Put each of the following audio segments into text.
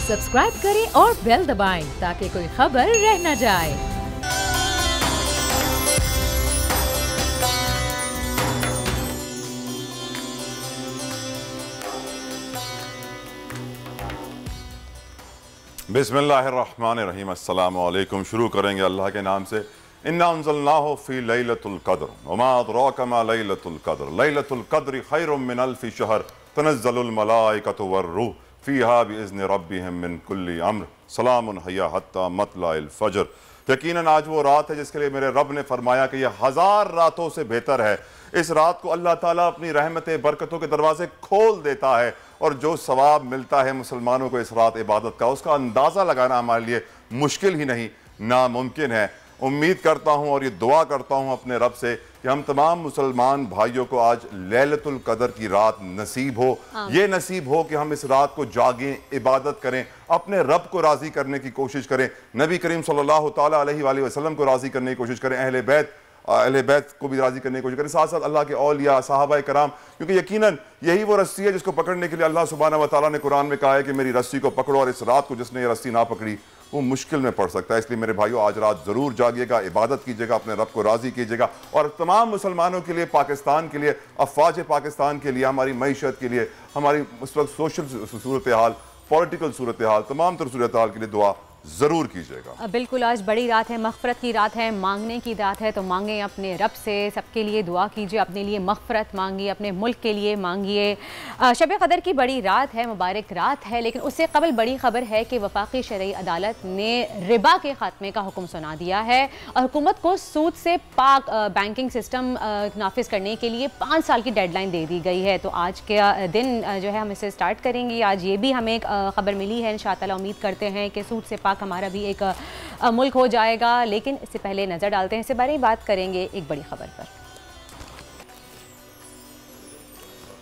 Subscribe करें और bell दबाएं ताकि कोई खबर रह न जाए। बिस्मिल्लाहिर्रहमानिर्रहीम। अस्सलामु अलैकुम। शुरू करेंगे अल्लाह के नाम से। इन्ना अंज़लनाहु फ़ी लैलतुल क़द्र वमा अदराका मा लैलतुल क़द्र लैलतुल क़द्रि खैरुम मिन अल्फ़ि शहर तनज़्ज़लुल मलाइकतु वर्रूह फ़ीहा बिइज़्नि रब्बिहिम मिन कुल्लि अम्र सलामुन हिया हत्ता मतलाइल फ़ज्र। यकीनन आज वो रात है जिसके लिए मेरे रब ने फरमाया कि यह 1000 रातों से बेहतर है। इस रात को अल्लाह ताला अपनी रहमत बरकतों के दरवाजे खोल देता है और जो सवाब मिलता है मुसलमानों को इस रात इबादत का, उसका अंदाज़ा लगाना हमारे लिए मुश्किल ही नहीं, नामुमकिन है। उम्मीद करता हूँ और ये दुआ करता हूँ अपने रब से कि हम तमाम मुसलमान भाइयों को आज लैलतुल कदर की रात नसीब हो। ये नसीब हो कि हम इस रात को जागें, इबादत करें, अपने रब को राज़ी करने की कोशिश करें, नबी करीम सल्लल्लाहु ताला अलैहि वसल्लम को राज़ी करने की कोशिश करें, अहले बैत को भी राज़ी करने की कोशिश करें, साथ साथ अल्लाह के औलिया सहाबाए कराम, क्योंकि यकीनन यही वो रस्सी है जिसको पकड़ने के लिए अल्लाह सुब्हानहू व तआला ने कुरान में कहा है कि मेरी रस्सी को पकड़ो, और इस रात को जिसने ये रस्सी ना पकड़ी वो मुश्किल में पड़ सकता है। इसलिए मेरे भाइयों, आज रात ज़रूर जागिएगा, इबादत कीजिएगा, अपने रब को राज़ी कीजिएगा। और तमाम मुसलमानों के लिए, पाकिस्तान के लिए, अफवाज पाकिस्तान के लिए, हमारी मईशत के लिए, हमारी उस वक्त सोशल सूरत हाल, पॉलिटिकल सूरत हाल, तमाम तर सूरत हाल के लिए दुआ ज़रूर कीजिएगा। बिल्कुल, आज बड़ी रात है, मग़फ़रत की रात है, मांगने की रात है, तो मांगें अपने रब से, सबके लिए दुआ कीजिए, अपने लिए मग़फ़रत मांगिए, अपने मुल्क के लिए मांगिए। शब क़दर की बड़ी रात है, मुबारक रात है, लेकिन उससे कबल बड़ी ख़बर है कि वफ़ाक़ी शरई अदालत ने रिबा के ख़ात्मे का हुक्म सुना दिया है और हुकूमत को सूद से पाक बैंकिंग सिस्टम नाफिज़ करने के लिए 5 साल की डेडलाइन दे दी गई है। तो आज के दिन जो है हम इसे स्टार्ट करेंगे। आज ये भी हमें एक ख़बर मिली है, इंशाअल्लाह उम्मीद करते हैं कि सूद से हमारा भी एक मुल्क हो जाएगा। लेकिन इससे पहले नजर डालते हैं, इससे बारे में बात करेंगे एक बड़ी खबर पर।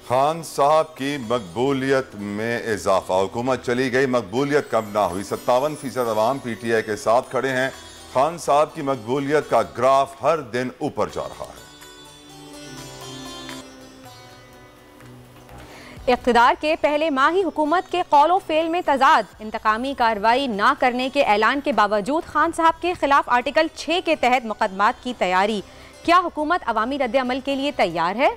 खान साहब की मकबूलियत में इजाफा, हुकूमत चली गई, मकबूलियत कम ना हुई। 57% अवाम PTI के साथ खड़े हैं। खान साहब की मकबूलियत का ग्राफ हर दिन ऊपर जा रहा है। इक़्तिदार के पहले माह ही हुकूमत के कौलो फेल में तजाद, इंतकामी कार्रवाई ना करने के ऐलान के बावजूद खान साहब के खिलाफ आर्टिकल 6 के तहत मुकदमात की तैयारी। क्या हुकूमत अवामी रद्द अमल के लिए तैयार है?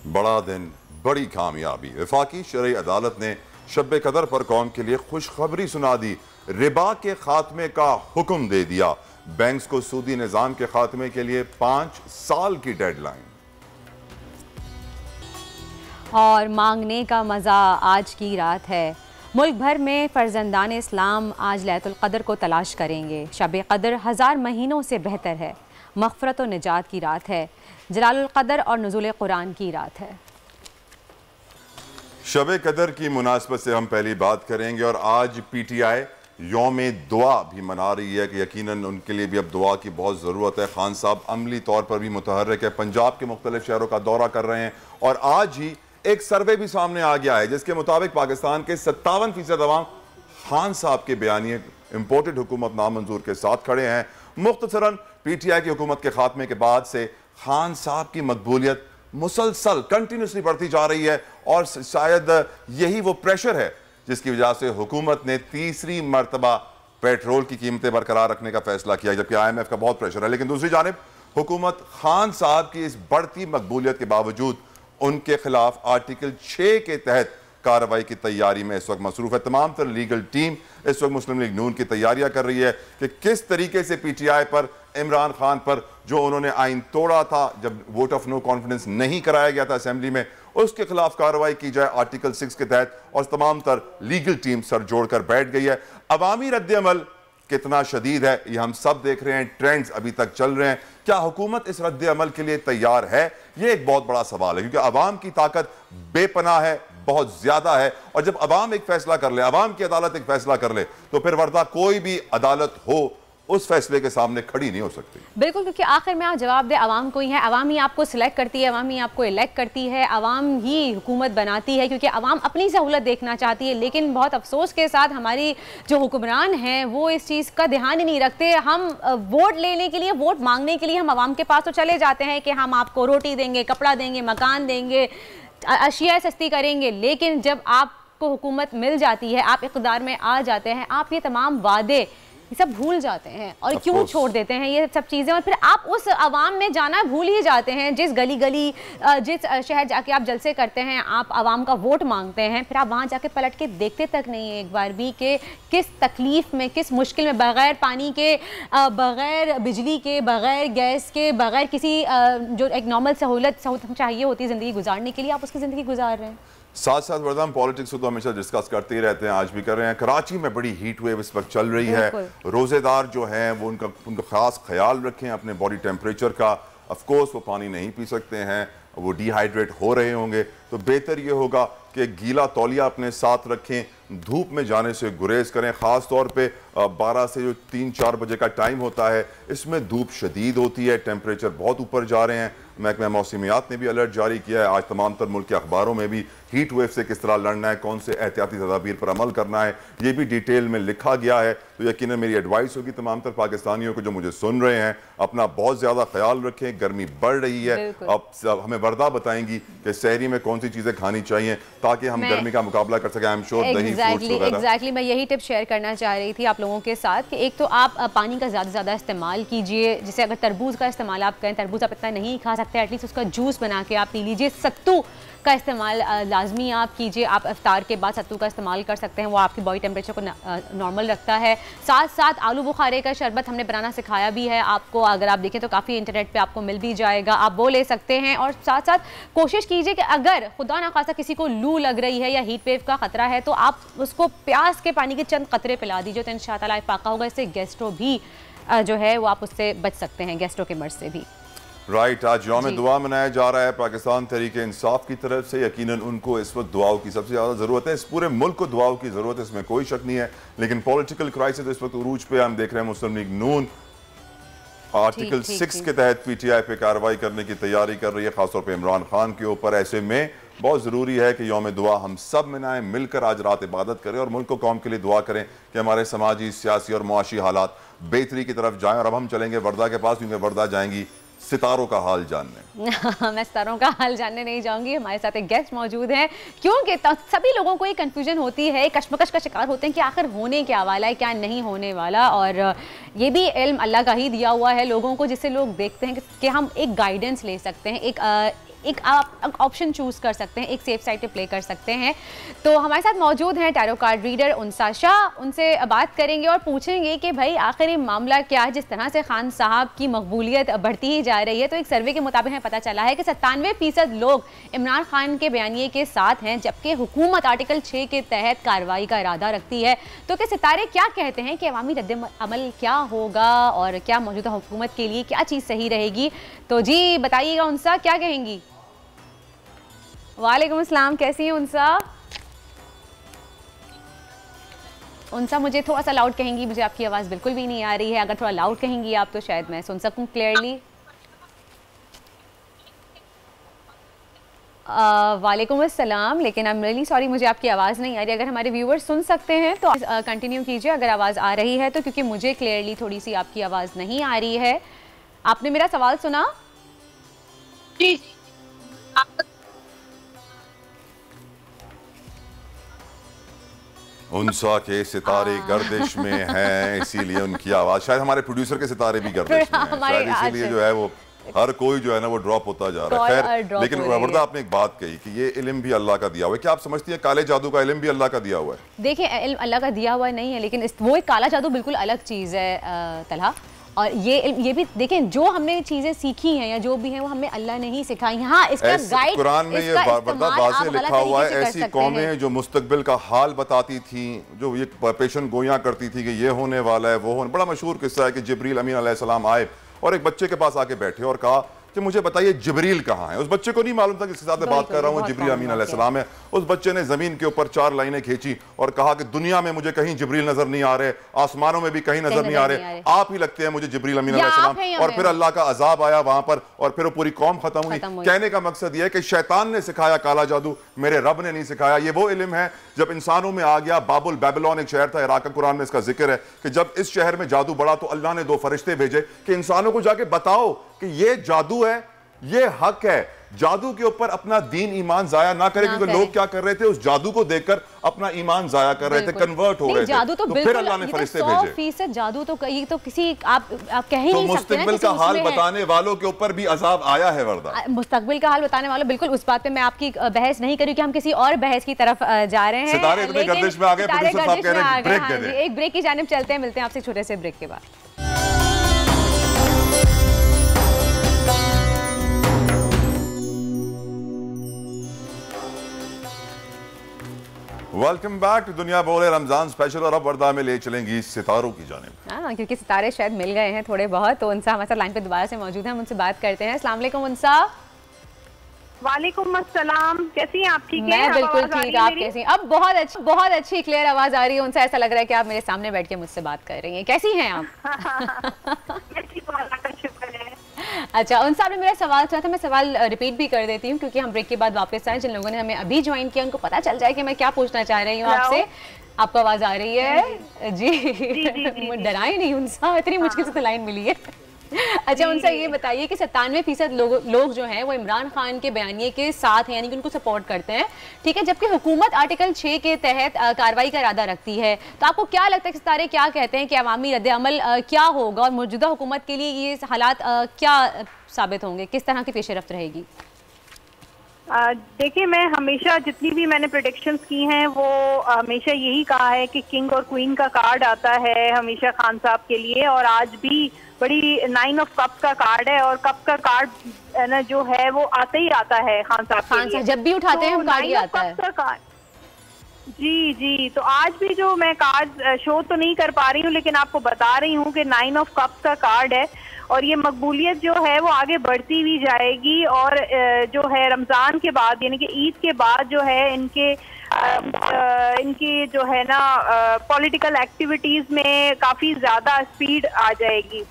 बड़ा दिन, बड़ी कामयाबी। वफाकी शरई अदालत ने शब कदर पर कौम के लिए खुशखबरी सुना दी। रिबा के खात्मे का हुक्म दे दिया। बैंक्स को सूदी निज़ाम के खात्मे के लिए 5 साल की डेडलाइन। और मांगने का मज़ा आज की रात है। मुल्क भर में फर्जंदान इस्लाम आज लैलतुल क़द्र को तलाश करेंगे। शब क़द्र 1000 महीनों से बेहतर है। मग़फ़रत और निजात की रात है। जलालुल क़द्र और नुज़ूल कुरान की रात है। शब कदर की मुनासबत से हम पहली बात करेंगे। और आज PTI यौम दुआ भी मना रही है कि यकीनन उनके लिए भी अब दुआ की बहुत ज़रूरत है। खान साहब अमली तौर पर भी मुतहर्रिक है, पंजाब के मुख्तलिफ शहरों का दौरा कर रहे हैं। और आज ही एक सर्वे भी सामने आ गया है जिसके मुताबिक पाकिस्तान के 57% अवाम खान साहब के बयानिए इम्पोर्टेड हुकूमत नामंजूर के साथ खड़े हैं। मुख्तसरन PTI की हुकूमत के खात्मे के बाद से खान साहब की मकबूलियत मुसलसल कंटिन्यूसली बढ़ती जा रही है। और शायद यही वो प्रेशर है जिसकी वजह से हुकूमत ने तीसरी मरतबा पेट्रोल की कीमतें बरकरार रखने का फैसला किया, जबकि IMF का बहुत प्रेशर है। लेकिन दूसरी जानिब हुकूमत खान साहब की इस बढ़ती मकबूलियत के बावजूद उनके खिलाफ आर्टिकल 6 के तहत कार्रवाई की तैयारी में इस वक्त मसरूफ है। तमाम तर लीगल टीम इस वक्त मुस्लिम लीग नून की तैयारियां कर रही है कि किस तरीके से PTI पर, इमरान खान पर, जो उन्होंने आइन तोड़ा था जब वोट ऑफ नो कॉन्फिडेंस नहीं कराया गया था असेंबली में, उसके खिलाफ कार्रवाई की जाए आर्टिकल 6 के तहत। और तमाम तर लीगल टीम सर जोड़कर बैठ गई है। अवामी रद्द अमल कितना शदीद है ये हम सब देख रहे हैं, ट्रेंड्स अभी तक चल रहे हैं। क्या हुकूमत इस रद्द अमल के लिए तैयार है? ये एक बहुत बड़ा सवाल है, क्योंकि अवाम की ताकत बेपनाह है, बहुत ज्यादा है। और जब अवाम एक फैसला कर ले, अवाम की अदालत एक फैसला कर ले, तो फिर वरना कोई भी अदालत हो उस फैसले के सामने खड़ी नहीं हो सकती। बिल्कुल, क्योंकि आखिर में आप जवाब दे अवाम को ही है। अवाम ही आपको सिलेक्ट करती है, अवाम ही आपको इलेक्ट करती है, अवाम ही हुकूमत बनाती है, क्योंकि अवाम अपनी सहूलत देखना चाहती है। लेकिन बहुत अफसोस के साथ हमारी जो हुक्मरान हैं वो इस चीज़ का ध्यान ही नहीं रखते। हम वोट लेने के लिए, वोट मांगने के लिए हम अवाम के पास तो चले जाते हैं कि हम आपको रोटी देंगे, कपड़ा देंगे, मकान देंगे, अशिया सस्ती करेंगे, लेकिन जब आप आपको हुकूमत मिल जाती है, आप इक़्तिदार में आ जाते हैं, आप ये तमाम वादे ये सब भूल जाते हैं और क्यों छोड़ देते हैं ये सब चीज़ें, और फिर आप उस आवाम में जाना भूल ही जाते हैं। जिस गली गली जिस शहर जाके आप जलसे करते हैं, आप आवाम का वोट मांगते हैं, फिर आप वहाँ जाके पलट के देखते तक नहीं है एक बार भी कि किस तकलीफ़ में, किस मुश्किल में, बग़ैर पानी के, बग़ैर बिजली के, बग़ैर गैस के, बग़ैर किसी जो एक नॉर्मल सहूलत चाहिए होती है ज़िंदगी गुजारने के लिए, आप उसकी ज़िंदगी गुजार रहे हैं। साथ साथ वर्दा हम पॉलिटिक्स को तो हमेशा डिस्कस करते ही रहते हैं, आज भी कर रहे हैं। कराची में बड़ी हीट वेव इस वक्त चल रही है। रोज़ेदार जो हैं वो उनका खास ख्याल रखें अपने बॉडी टेम्परेचर का। ऑफ कोर्स वो पानी नहीं पी सकते हैं, वो डिहाइड्रेट हो रहे होंगे, तो बेहतर ये होगा कि गीला तौलिया अपने साथ रखें, धूप में जाने से गुरेज करें। ख़ास तौर पे 12 से जो 3-4 बजे का टाइम होता है, इसमें धूप शदीद होती है, टेम्परेचर बहुत ऊपर जा रहे हैं। महकमा मौसमियात ने भी अलर्ट जारी किया है। आज तमाम तर मुल्क के अखबारों में भी हीट वेव से किस तरह लड़ना है, कौन से एहतियाती तदाबीर पर अमल करना है, ये भी डिटेल में लिखा गया है। तो यकीनन मेरी एडवाइस होगी तमाम तर पाकिस्तानियों को जो मुझे सुन रहे हैं, अपना बहुत ज़्यादा ख्याल रखें। गर्मी बढ़ रही है, अब हमें वर्दा बताएंगी कि सहरी में कौन सी चीज़ें खानी चाहिए ताकि हम गर्मी का मुकाबला कर सकें। आई एम श्योर दही फ्रूट्स वगैरह। एग्जैक्टली, मैं यही टिप शेयर करना चाह रही थी आप लोगों के साथ कि एक तो आप पानी का ज़्यादा से ज़्यादा इस्तेमाल कीजिए। जैसे अगर तरबूज का इस्तेमाल आप करें, तरबूज आप इतना नहीं खा सकते, एटलीस्ट उसका जूस बना के आप पी लीजिए। सत्तू का इस्तेमाल लाजमी आप कीजिए, आप इफ्तार के बाद सत्तू का इस्तेमाल कर सकते हैं, वो आपकी बॉडी टेम्परेचर को नॉर्मल रखता है। साथ साथ आलू बुखारे का शरबत हमने बनाना सिखाया भी है आपको, अगर आप देखें तो काफ़ी इंटरनेट पे आपको मिल भी जाएगा, आप वो ले सकते हैं। और साथ साथ कोशिश कीजिए कि अगर खुदा ना खासा किसी को लू लग रही है या हीट वेव का खतरा है, तो आप उसको प्याज के पानी के चंद कतरे पिला दीजिए, तो इंशाअल्लाह फाका होगा। इससे गैस्ट्रो भी जो है वो आप उससे बच सकते हैं, गैस्ट्रो के मर्ज से भी। राइट, आज यौम दुआ मनाया जा रहा है पाकिस्तान तहरीक इंसाफ की तरफ से। यकीनन उनको इस वक्त दुआओं की सबसे ज़्यादा ज़रूरत है, इस पूरे मुल्क को दुआओं की ज़रूरत है, इसमें कोई शक नहीं है। लेकिन पॉलिटिकल क्राइसिस इस वक्त उरूज पे हम देख रहे हैं। मुस्लिम लीग नून आर्टिकल 6 के तहत PTI पे कार्रवाई करने की तैयारी कर रही है, खासतौर पर इमरान खान के ऊपर। ऐसे में बहुत ज़रूरी है कि यौम दुआ हम सब मनाएं, मिलकर आज रात इबादत करें और मुल्क को कौम के लिए दुआ करें कि हमारे समाजी, सियासी और मुआशी हालात बेहतरी की तरफ जाएं। और अब हम चलेंगे वर्दा के पास, क्योंकि वर्दा जाएंगी सितारों का हाल जानने। मैं सितारों का हाल जानने नहीं जाऊंगी, हमारे साथ एक गेस्ट मौजूद है, क्योंकि सभी लोगों को ये कंफ्यूजन होती है, कश्मकश का शिकार होते हैं कि आखिर होने क्या वाला है, क्या नहीं होने वाला। और ये भी इल्म अल्लाह का ही दिया हुआ है लोगों को, जिससे लोग देखते हैं कि हम एक गाइडेंस ले सकते हैं, एक आप ऑप्शन चूज़ कर सकते हैं, एक सेफ साइड पे प्ले कर सकते हैं। तो हमारे साथ मौजूद हैं टैरो कार्ड रीडर उनसा शाह, उनसे बात करेंगे और पूछेंगे कि भाई आखिर ये मामला क्या है। जिस तरह से खान साहब की मकबूलियत बढ़ती ही जा रही है, तो एक सर्वे के मुताबिक हमें पता चला है कि 97% लोग इमरान खान के बयानिए के साथ हैं, जबकि हुकूमत आर्टिकल 6 के तहत कार्रवाई का इरादा रखती है। तो क्या सितारे क्या कहते हैं कि अवामी रद्द-ए-अमल क्या होगा और क्या मौजूदा हुकूमत के लिए क्या चीज़ सही रहेगी? तो जी बताइएगा उनसा, क्या कहेंगी? वालेकुम अस्सलाम, कैसी हैं उनसा? उनसा मुझे थोड़ा सा लाउड कहेंगी, मुझे आपकी आवाज़ बिल्कुल भी नहीं आ रही है। अगर थोड़ा लाउड कहेंगी आप तो शायद मैं सुन सकूं क्लियरली। वालेकुम अस्सलाम, लेकिन आई एम रियली सॉरी, मुझे आपकी आवाज़ नहीं आ रही। अगर हमारे व्यूवर्स सुन सकते हैं तो कंटिन्यू कीजिए अगर आवाज़ आ रही है तो, क्योंकि मुझे क्लियरली थोड़ी सी आपकी आवाज़ नहीं आ रही है। आपने मेरा सवाल सुना? जी, उनसा के सितारे गर्दिश में हैं, इसीलिए उनकी आवाज़, शायद हमारे प्रोड्यूसर के सितारे भी गर्दिश में हैं, शायद इसीलिए जो है वो हर कोई जो है ना वो ड्रॉप होता जा रहा है। खैर, लेकिन वर्दा आपने एक बात कही कि ये इल्म भी अल्लाह का दिया हुआ है। क्या आप समझती हैं काले जादू का इल्म भी अल्लाह का दिया हुआ है? देखिए, इल्म अल्लाह का दिया हुआ नहीं है, लेकिन वो एक काला जादू बिल्कुल अलग चीज़ है तलहा। और ये भी देखें, जो हमने चीजें सीखी हैं या जो भी है वो हमें अल्लाह ने ही सिखाई। हाँ, इसका गाइड कुरान में ये वाज़ेह लिखा हुआ है, ऐसी कौमें जो मुस्तकबिल का हाल बताती थी, जो ये पेशन गोयां करती थी कि ये होने वाला है, वो होने। बड़ा मशहूर किस्सा है कि जिब्रील अमीन अलैहिस्सलाम आए और एक बच्चे के पास आके बैठे और कहा कि मुझे बताइए जिब्रील कहाँ है। उस बच्चे को नहीं मालूम था जिसके साथ मैं बात कर रहा हूँ जिब्रील अमीन अलैहिस्सलाम है। उस बच्चे ने जमीन के ऊपर 4 लाइनें खींची और कहा कि दुनिया में मुझे कहीं जिब्रील नजर नहीं आ रहे, आसमानों में भी कहीं नजर नहीं आ रहे, आप ही लगते हैं मुझे जिब्रील अमीन अलैहिस्सलाम। और फिर अल्लाह का अजाब आया वहां पर और फिर वो पूरी कौम खत्म हुई। कहने का मकसद यह है कि शैतान ने सिखाया काला जादू, मेरे रब ने नहीं सिखाया। ये वो इल्म है जब इंसानों में आ गया। बाबुल बेबीलोन एक शहर था इराक का, कुरान में इसका जिक्र है कि जब इस शहर में जादू बढ़ा तो अल्लाह ने 2 फरिश्ते भेजे कि इंसानों को जाके बताओ कि ये जादू है, ये हक है। जादू के ऊपर अपना दीन ईमान जाया ना करें, क्योंकि लोग क्या कर रहे थे, उस जादू को देखकर अपना ईमान जाया कर रहे थे, कन्वर्ट हो रहे थे। जादू तो फिर अल्लाह ने फरिश्ते भेजे। 100% जादू तो ये तो किसी आप कह ही नहीं सकते। मुस्तकबिल का हाल बताने वालों के ऊपर भी अजाब आया है वरदा। मुस्तकबिल का हाल बताने वालों, बिल्कुल उस बात पे मैं आपकी बहस नहीं करी कि हम किसी और बहस की तरफ जा रहे हैं। सितारे इतने गर्दिश में आ गए, प्रोड्यूसर साहब कह रहे हैं ब्रेक दे दें। एक ब्रेक की जानिब चलते हैं, मिलते हैं आपसे छोटे से ब्रेक के बाद। वेलकम बैक टू दुनिया बोले रमजान स्पेशल। और अब वर्दा में ले चलेंगी सितारों की जानिब। हाँ, क्योंकि सितारे शायद मिल गए हैं थोड़े बहुत, तो उनसा हमारे साथ लाइन पे दोबारा से मौजूद हैं, हम उनसे बात करते हैं। अस्सलाम वालेकुम उनसा। वालेकुम अस्सलाम, कैसी हैं आप? ठीक है? मैं बिल्कुल ठीक, आप कैसी हैं? अब बहुत अच्छी क्लियर आवाज आ रही है उनसे, ऐसा लग रहा है कि आप मेरे सामने बैठ के मुझसे बात कर रही हैं। कैसी हैं आप? अच्छा, उनसे आपने मेरा सवाल सुना था, मैं सवाल रिपीट भी कर देती हूँ क्योंकि हम ब्रेक के बाद वापस आए। जिन लोगों ने हमें अभी ज्वाइन किया उनको पता चल जाए कि मैं क्या पूछना चाह रही हूँ आपसे। आपको आवाज आ रही है? जी, डराए नहीं उनसा, इतनी मुश्किल से तो लाइन मिली है। अच्छा, उनसे ये बताइए कि 97% लोग जो हैं वो इमरान खान के बयानिए के साथ हैं, यानी कि उनको सपोर्ट करते हैं, ठीक है, जबकि हुकूमत आर्टिकल 6 के तहत कार्रवाई का इरादा रखती है। तो आपको क्या लगता है कि सितारे क्या कहते हैं कि अवामी रद्द-ए-अमल क्या होगा और मौजूदा हुकूमत के लिए ये हालात क्या साबित होंगे, किस तरह की पेशरफ्त रहेगी? देखिए, मैं हमेशा जितनी भी मैंने प्रेडिक्शंस की हैं वो हमेशा यही कहा है कि किंग और क्वीन का कार्ड आता है हमेशा खान साहब के लिए, और आज भी बड़ी 9 ऑफ कप का कार्ड है, और कप का कार्ड ना जो है वो आता ही आता है खान साहब के लिए। जब भी उठाते हैं कार्ड ही आता है। जी, तो आज भी जो मैं कार्ड शो तो नहीं कर पा रही हूँ, लेकिन आपको बता रही हूँ कि 9 ऑफ कप का कार्ड है, और ये मकबूलियत जो है वो आगे बढ़ती भी जाएगी। और जो है रमज़ान के बाद यानी कि ईद के बाद जो है इनके जो है ना पॉलिटिकल एक्टिविटीज में काफी ज्यादा स्पीड आ जाएगी।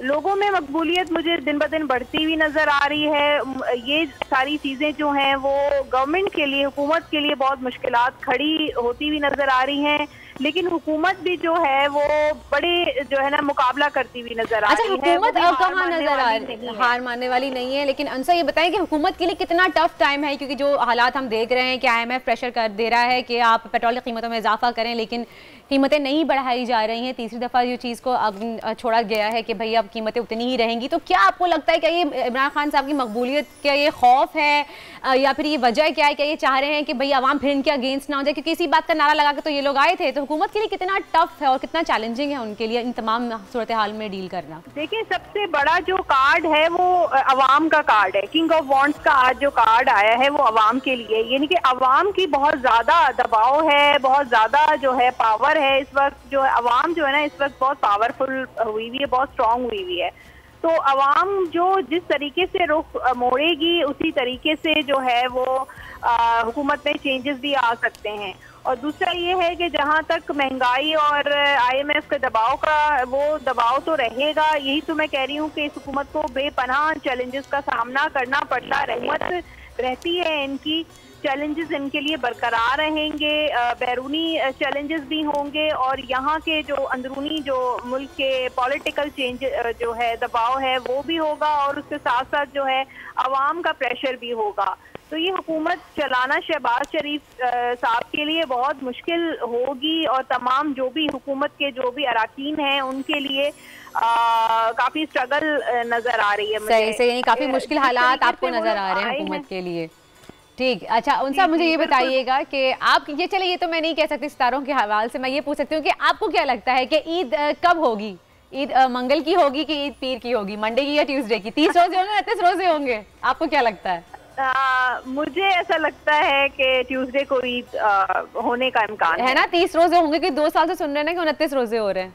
लोगों में मकबूलियत मुझे दिन ब दिन बढ़ती हुई नजर आ रही है। ये सारी चीजें जो हैं वो गवर्नमेंट के लिए, हुकूमत के लिए बहुत मुश्किलात खड़ी होती हुई नजर आ रही हैं, लेकिन हुकूमत भी जो है वो बड़े जो है ना मुकाबला करती हुई नजर आ रही है। हुकूमत अब कहाँ नजर आ रही है? हार मानने वाली नहीं है। लेकिन अंसा ये बताएं कि हुकूमत के लिए कितना टफ टाइम है, क्योंकि जो हालात हम देख रहे हैं कि IMF प्रेशर कर दे रहा है कि आप पेट्रोल की कीमतों में इजाफा करें, लेकिन कीमतें नहीं बढ़ाई जा रही हैं। तीसरी दफ़ा ये चीज़ को छोड़ा गया है कि भाई अब कीमतें उतनी ही रहेंगी। तो क्या आपको लगता है कि ये इमरान खान साहब की मकबूलियत, क्या ये खौफ है या फिर ये वजह क्या है? क्या ये चाह रहे हैं कि भाई आवाम फिर इनके अगेंस्ट ना हो जाए? क्योंकि इसी बात का नारा लगा के तो ये लोग आए थे। तो हुकूमत के लिए कितना टफ है और कितना चैलेंजिंग है उनके लिए इन तमाम सूरत हाल में डील करना? देखिए, सबसे बड़ा जो कार्ड है वो अवाम का कार्ड है। किंग ऑफ वॉन्ट्स का आज जो कार्ड आया है वो अवाम के लिए, यानी कि अवाम की बहुत ज्यादा दबाव है, बहुत ज्यादा जो है पावर है इस वक्त। जो है अवाम जो है ना इस वक्त बहुत पावरफुल हुई हुई है, बहुत स्ट्रांग हुई हुई है। तो अवाम जो जिस तरीके से रुख मोड़ेगी उसी तरीके से जो है वो हुकूमत में चेंजेस भी आ सकते हैं। और दूसरा ये है कि जहाँ तक महंगाई और IMF के दबाव का, वो दबाव तो रहेगा। यही तो मैं कह रही हूँ कि इस हुकूमत को बेपनाह चैलेंजेस का सामना करना पड़ता रहती है। इनकी चैलेंजेस इनके लिए बरकरार रहेंगे, बैरूनी चैलेंजेस भी होंगे, और यहाँ के जो अंदरूनी जो मुल्क के पॉलिटिकल चेंज जो है दबाव है वो भी होगा, और उसके साथ साथ जो है अवाम का प्रेशर भी होगा। तो ये हुकूमत चलाना शहबाज शरीफ साहब के लिए बहुत मुश्किल होगी, और तमाम जो भी हुकूमत के जो भी अराकीन हैं उनके लिए काफ़ी स्ट्रगल नज़र आ रही है मुझे। सही से, यानी काफ़ी मुश्किल हालात आपको नज़र आ रहे हैं हुकूमत के लिए। ठीक, अच्छा उनसा मुझे ये बताइएगा कि आप ये, चले ये तो मैं नहीं कह सकती सितारों के हवाले से, मैं ये पूछ सकती हूँ कि आपको क्या लगता है कि ईद कब होगी? ईद मंगल की होगी कि ईद पीर की होगी, मंडे की या ट्यूसडे की? 30 रोजे होंगे, 29 रोजे होंगे? आपको क्या लगता है? मुझे ऐसा लगता है कि ट्यूसडे को ईद होने का इम्कान है ना। 30 रोजे होंगे कि 2 साल से सुन रहे हैं ना कि 29 रोजे हो रहे हैं।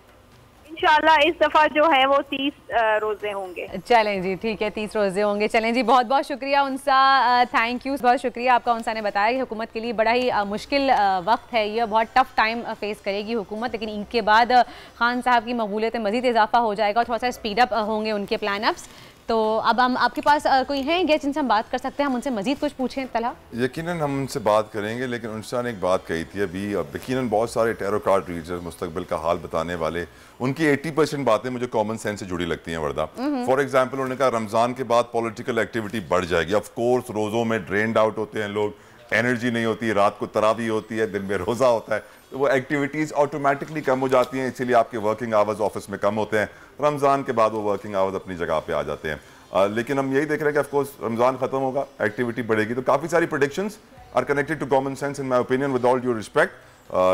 इंशाल्लाह इस दफा जो है वो 30 रोजे होंगे। चलें जी, ठीक है, 30 रोजे होंगे। चलें जी, बहुत बहुत शुक्रिया उनसा, थैंक यू, बहुत शुक्रिया आपका। उनसा ने बताया कि हुकूमत के लिए बड़ा ही मुश्किल वक्त है, ये बहुत टफ टाइम फेस करेगी हुकूमत, लेकिन इनके बाद खान साहब की मकबूलियत में मजीद इजाफा हो जाएगा और थोड़ा सा स्पीड अप होंगे उनके प्लान अप्स। तो अब हम आपके पास कोई हैं गेस्ट जिनसे हम बात कर सकते हैं, हम उनसे मजीद कुछ पूछें तलहा? यकीनन हम उनसे बात करेंगे, लेकिन उनसे ने एक बात कही थी अभी, यकीनन बहुत सारे टैरो कार्ड रीडर्स, मुस्तकबिल का हाल बताने वाले, उनकी 80% बातें मुझे कॉमन सेंस से जुड़ी लगती हैं वर्दा। फॉर एग्जाम्पल उन्होंने कहा रमज़ान के बाद पॉलिटिकल एक्टिविटी बढ़ जाएगी। ऑफ कोर्स रोज़ों में ड्रेन्ड आउट होते हैं लोग, एनर्जी नहीं होती, रात को तरावी होती है, दिन में रोज़ा होता है, तो वो एक्टिविटीज़ ऑटोमेटिकली कम हो जाती हैं, इसीलिए आपके वर्किंग आवर्स ऑफिस में कम होते हैं। रमज़ान के बाद वो वर्किंग आवर्स अपनी जगह पे आ जाते हैं। लेकिन हम यही देख रहे हैं कि ऑफकोर्स रमज़ान ख़त्म होगा, एक्टिविटी बढ़ेगी, तो काफ़ी सारी predictions are connected to common sense in my opinion, with all due respect.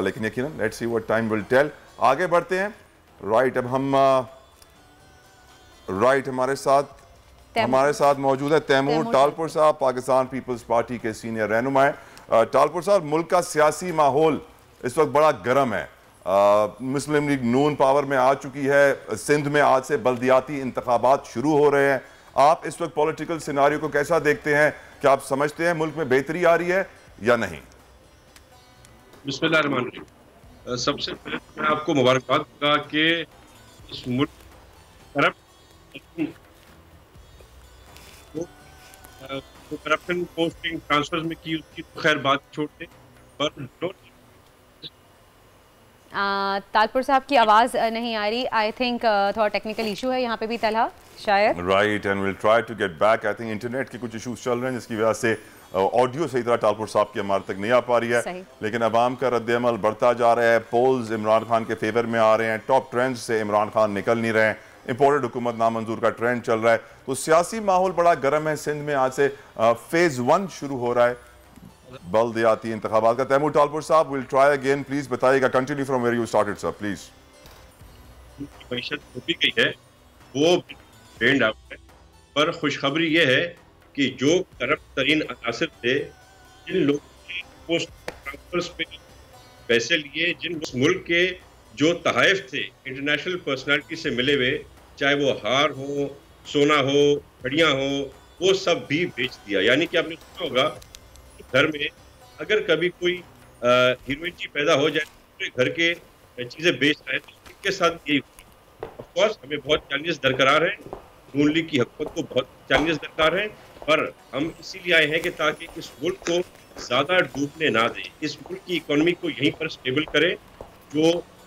लेकिन यकीनन let's see what time will tell. आगे बढ़ते हैं। राइट, अब हम हमारे साथ मौजूद है तैमूर टालपुर साहब, पाकिस्तान पीपल्स पार्टी के सीनियर रहनुमा। टालपुर साहब, मुल्क का सियासी माहौल इस वक्त बड़ा गर्म है। मुस्लिम लीग नून पावर में आ चुकी है, सिंध में आज से बल्दियाती इंतखाबात शुरू हो रहे हैं। आप इस वक्त पॉलिटिकल सिनारियो को कैसा देखते हैं? क्या आप समझते हैं मुल्क में बेहतरी आ रही है या नहीं? बिस्मिल्लाहिर्रहमानिर्रहीम। सबसे पहले मैं आपको मुबारकबाद दूंगा कि इस मुल्क करप्शन पोस्टिंग ट्रांसफर में की, उसकी तो खैर बात छोड़ दें, पर तालपुर साहब की आवाज़ नहीं आ रही। आई थिंक थोड़ा टेक्निकल इशू है यहाँ पे भी तलहा, शायद। Right, and will try to get back. I think internet के कुछ इशूज चल रहे हैं जिसकी वजह से ऑडियो सही तरह टालपुर साहब की हमारे तक नहीं आ पा रही है। लेकिन अवाम का रद्द-ए-अमल बढ़ता जा रहा है, पोल्स इमरान खान के फेवर में आ रहे हैं, टॉप ट्रेंड्स से इमरान खान निकल नहीं रहे हैं, इंपोर्टेड हुकूमत नामंजूर का ट्रेंड चल रहा है, तो सियासी माहौल बड़ा गर्म है। सिंध में आज से फेज 1 शुरू हो रहा है बल्दियाती इंतखाबात का। तैमूर टालपुर साहब, विल ट्राई अगेन, प्लीज बताइएगा, continue from where you started sir, please. मैशत हो भी गई है, वो ट्रेंड आउट है, पर खुशखबरी ये है कि जो करप्ट तरीन अनासिर थे, जिन लोगों ने पोस्ट ट्रांसफर्स पे पैसे लिए, जिन मुल्क के जो तहाइफ थे इंटरनेशनल पर्सनालिटी से मिले हुए, चाहे वो हार हो, सोना हो, घड़ियाँ हो, वो सब भी बेच दिया। यानी कि आपने सुना होगा घर में अगर कभी कोई हीरोइन जी पैदा हो जाए तो घर के चीज़ें बेच रहे हैं, तो उनके साथ यही ऑफकोर्स हमें बहुत चैलेंजेस दरकार हैं, नून लीग की हुकूमत को बहुत चैलेंजेस दरकार हैं, पर हम इसीलिए आए हैं कि ताकि इस मुल्क को ज़्यादा डूबने ना दें, इस मुल्क की इकोनॉमी को यहीं पर स्टेबल करें। जो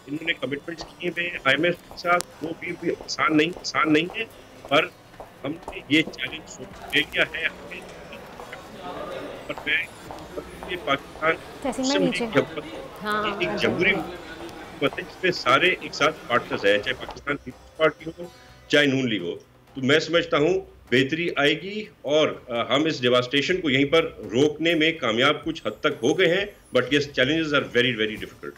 इन्होंने कमिटमेंट्स किए हुए हैं IMF के साथ, वो भी आसान नहीं है, पर हमने ये चैलेंज ले लिया है। पाकिस्तान एक जमहूरी जिसमें सारे एक साथ पार्टनर्स हैं, चाहे पाकिस्तान पीपल्स पार्टी हो, चाहे नून लीग हो, तो मैं समझता हूँ बेहतरी आएगी और हम इस डेवास्टेशन को यहीं पर रोकने में कामयाब कुछ हद तक हो गए हैं। But yes, challenges are very very difficult.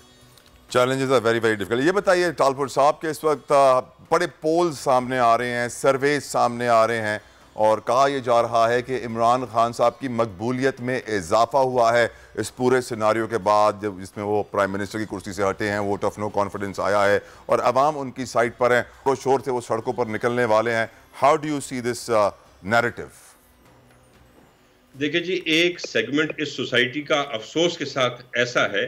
Challenges are very very difficult. ये बताइए टालपुर साहब के इस वक्त बड़े पोल्स सामने आ रहे हैं, सर्वे सामने आ रहे हैं, और कहा यह जा रहा है कि इमरान खान साहब की मकबूलियत में इजाफा हुआ है इस पूरे सिनारियो के बाद, जब जिसमें वो प्राइम मिनिस्टर की कुर्सी से हटे हैं, वोट ऑफ नो कॉन्फिडेंस आया है और अवाम उनकी साइड पर हैं, तो शोर से वो सड़कों पर निकलने वाले हैं। How do you see this narrative? देखिए जी, एक सेगमेंट इस सोसाइटी का अफसोस के साथ ऐसा है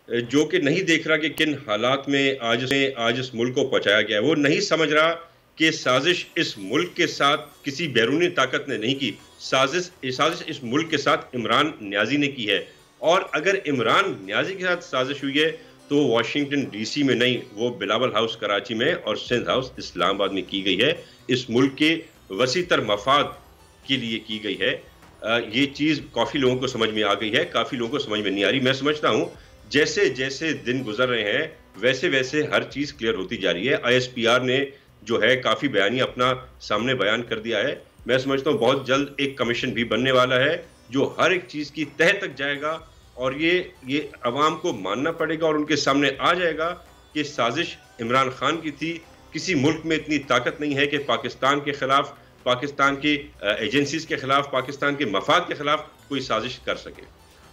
जो कि नहीं देख रहा कि किन हालात में आज इस मुल्क को पहुंचाया गया है। वो नहीं समझ रहा कि साजिश इस मुल्क के साथ किसी बैरूनी ताकत ने नहीं की, साजिश इस मुल्क के साथ इमरान न्याजी ने की है। और अगर इमरान न्याजी के साथ साजिश हुई है तो वाशिंगटन DC में नहीं, वो बिलावल हाउस कराची में और सिंध हाउस इस्लामाबाद में की गई है। इस मुल्क के वसीतर मफाद के लिए की गई है। ये चीज़ काफ़ी लोगों को समझ में आ गई है, काफ़ी लोगों को समझ में नहीं आ रही। मैं समझता हूँ जैसे जैसे दिन गुजर रहे हैं वैसे वैसे हर चीज़ क्लियर होती जा रही है। ISPR ने जो है काफ़ी बयानिया अपना सामने बयान कर दिया है। मैं समझता हूँ बहुत जल्द एक कमीशन भी बनने वाला है जो हर एक चीज़ की तह तक जाएगा और ये अवाम को मानना पड़ेगा और उनके सामने आ जाएगा कि साजिश इमरान खान की थी। किसी मुल्क में इतनी ताकत नहीं है कि पाकिस्तान के खिलाफ, पाकिस्तान की एजेंसीज के खिलाफ, पाकिस्तान के मफाद के खिलाफ कोई साजिश कर सके।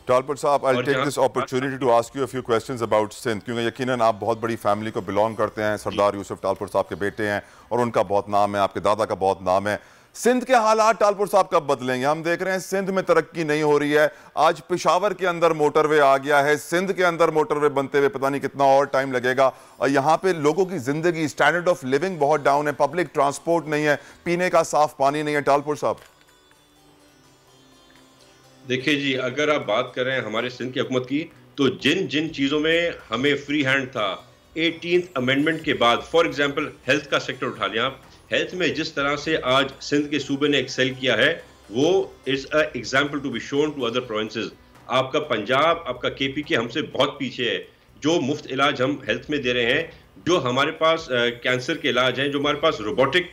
टालपुर साहब, I'll take this opportunity to ask you a few questions about Sindh, क्योंकि यकीनन आप बहुत बड़ी फैमिली को बिलोंग करते हैं। सरदार यूसुफ टालपुर साहब के बेटे हैं और उनका बहुत नाम है, आपके दादा का बहुत नाम है। सिंध के हालात टालपुर साहब कब बदलेंगे? हम देख रहे हैं सिंध में तरक्की नहीं हो रही है। आज पेशावर के अंदर मोटरवे आ गया है, सिंध के अंदर मोटरवे बनते हुए पता नहीं कितना और टाइम लगेगा। और यहाँ पे लोगों की जिंदगी, स्टैंडर्ड ऑफ लिविंग बहुत डाउन है, पब्लिक ट्रांसपोर्ट नहीं है, पीने का साफ पानी नहीं है। टालपुर साहब देखिए जी, अगर आप बात कर रहे हैं हमारे सिंध की हुकूमत की, तो जिन जिन चीज़ों में हमें फ्री हैंड था 18th अमेंडमेंट के बाद, फॉर एग्जांपल हेल्थ का सेक्टर उठा लिया आप, हेल्थ में जिस तरह से आज सिंध के सूबे ने एक्सेल किया है वो is a example to be shown to other provinces. आपका पंजाब, आपका KPK हमसे बहुत पीछे है। जो मुफ्त इलाज हम हेल्थ में दे रहे हैं, जो हमारे पास कैंसर के इलाज हैं, जो हमारे पास रोबोटिक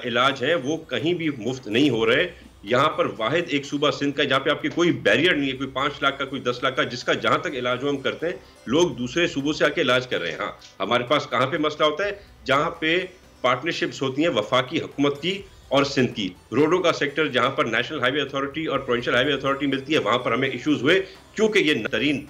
इलाज हैं, वो कहीं भी मुफ्त नहीं हो रहे। यहाँ पर वाहिद एक सूबा सिंध का जहाँ पे आपके कोई बैरियर नहीं है, कोई 5 लाख का, कोई 10 लाख का, जिसका जहाँ तक इलाज हम करते हैं, लोग दूसरे सूबों से आके इलाज कर रहे हैं। हाँ, हमारे पास कहाँ पे मसला होता है, जहाँ पे पार्टनरशिप्स होती हैं वफाकी हुकूमत की और सिंध की। रोडों का सेक्टर जहाँ पर नेशनल हाईवे अथॉरिटी और प्रोविंशियल हाईवे अथॉरिटी मिलती है, वहाँ पर हमें इश्यूज हुए, क्योंकि ये तरीन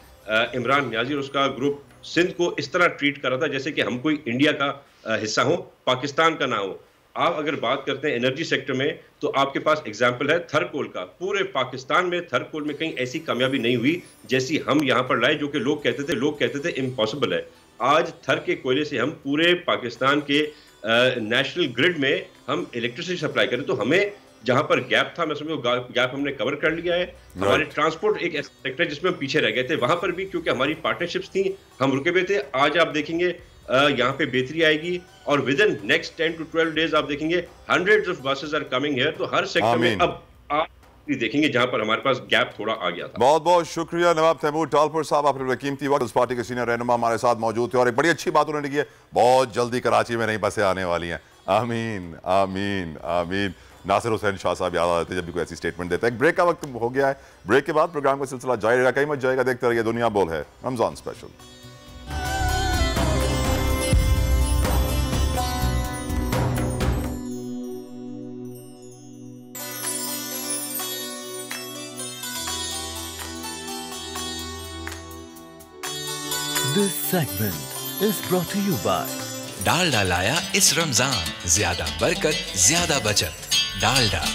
इमरान नियाजी और उसका ग्रुप सिंध को इस तरह ट्रीट कर रहा था जैसे कि हम कोई इंडिया का हिस्सा हो, पाकिस्तान का ना हो। आप अगर बात करते हैं एनर्जी सेक्टर में, तो आपके पास एग्जाम्पल है थरकोल का। पूरे पाकिस्तान में थरकोल में कहीं ऐसी कामयाबी नहीं हुई जैसी हम यहाँ पर लाए, जो कि लोग कहते थे इम्पॉसिबल है। आज थर के कोयले से हम पूरे पाकिस्तान के नेशनल ग्रिड में हम इलेक्ट्रिसिटी सप्लाई करें, तो हमें जहां पर गैप था, मैं समझो गैप हमने कवर कर लिया है। हमारे ट्रांसपोर्ट एक ऐसा सेक्टर है जिसमें हम पीछे रह गए थे, वहां पर भी क्योंकि हमारी पार्टनरशिप्स थी हम रुके हुए थे। आज आप देखेंगे यहाँ पे बेहतरी आएगी और within next 10 to 12 days आप देखेंगे hundreds of buses are coming here. तो हर सेक्टर में अब आप देखेंगे जहां पर हमारे पास गैप थोड़ा आ गया था। बहुत बहुत शुक्रिया नवाब तैमूर टालपुर साहब, आपने कीमती वक्त। उस पार्टी के सीनियर रहनुमा हमारे साथ मौजूद थे और एक बड़ी अच्छी बात उन्होंने की है, बहुत जल्दी कराची में नई बसें आने वाली हैं। आमीन आमीन आमीन। नासिर हुसैन शाह साहब याद आ जाते जब भी कोई ऐसी स्टेटमेंट देता है। एक ब्रेक का वक्त हो गया है, ब्रेक के बाद प्रोग्राम का सिलसिला जारी रहेगा, कहीं मत जाएगा। देखते रहिए दुनिया बोल है Ramzan special. This segment is brought to you by Dalda लाया इस रमजान, ज्यादा बरकत ज्यादा बचत। डालडा।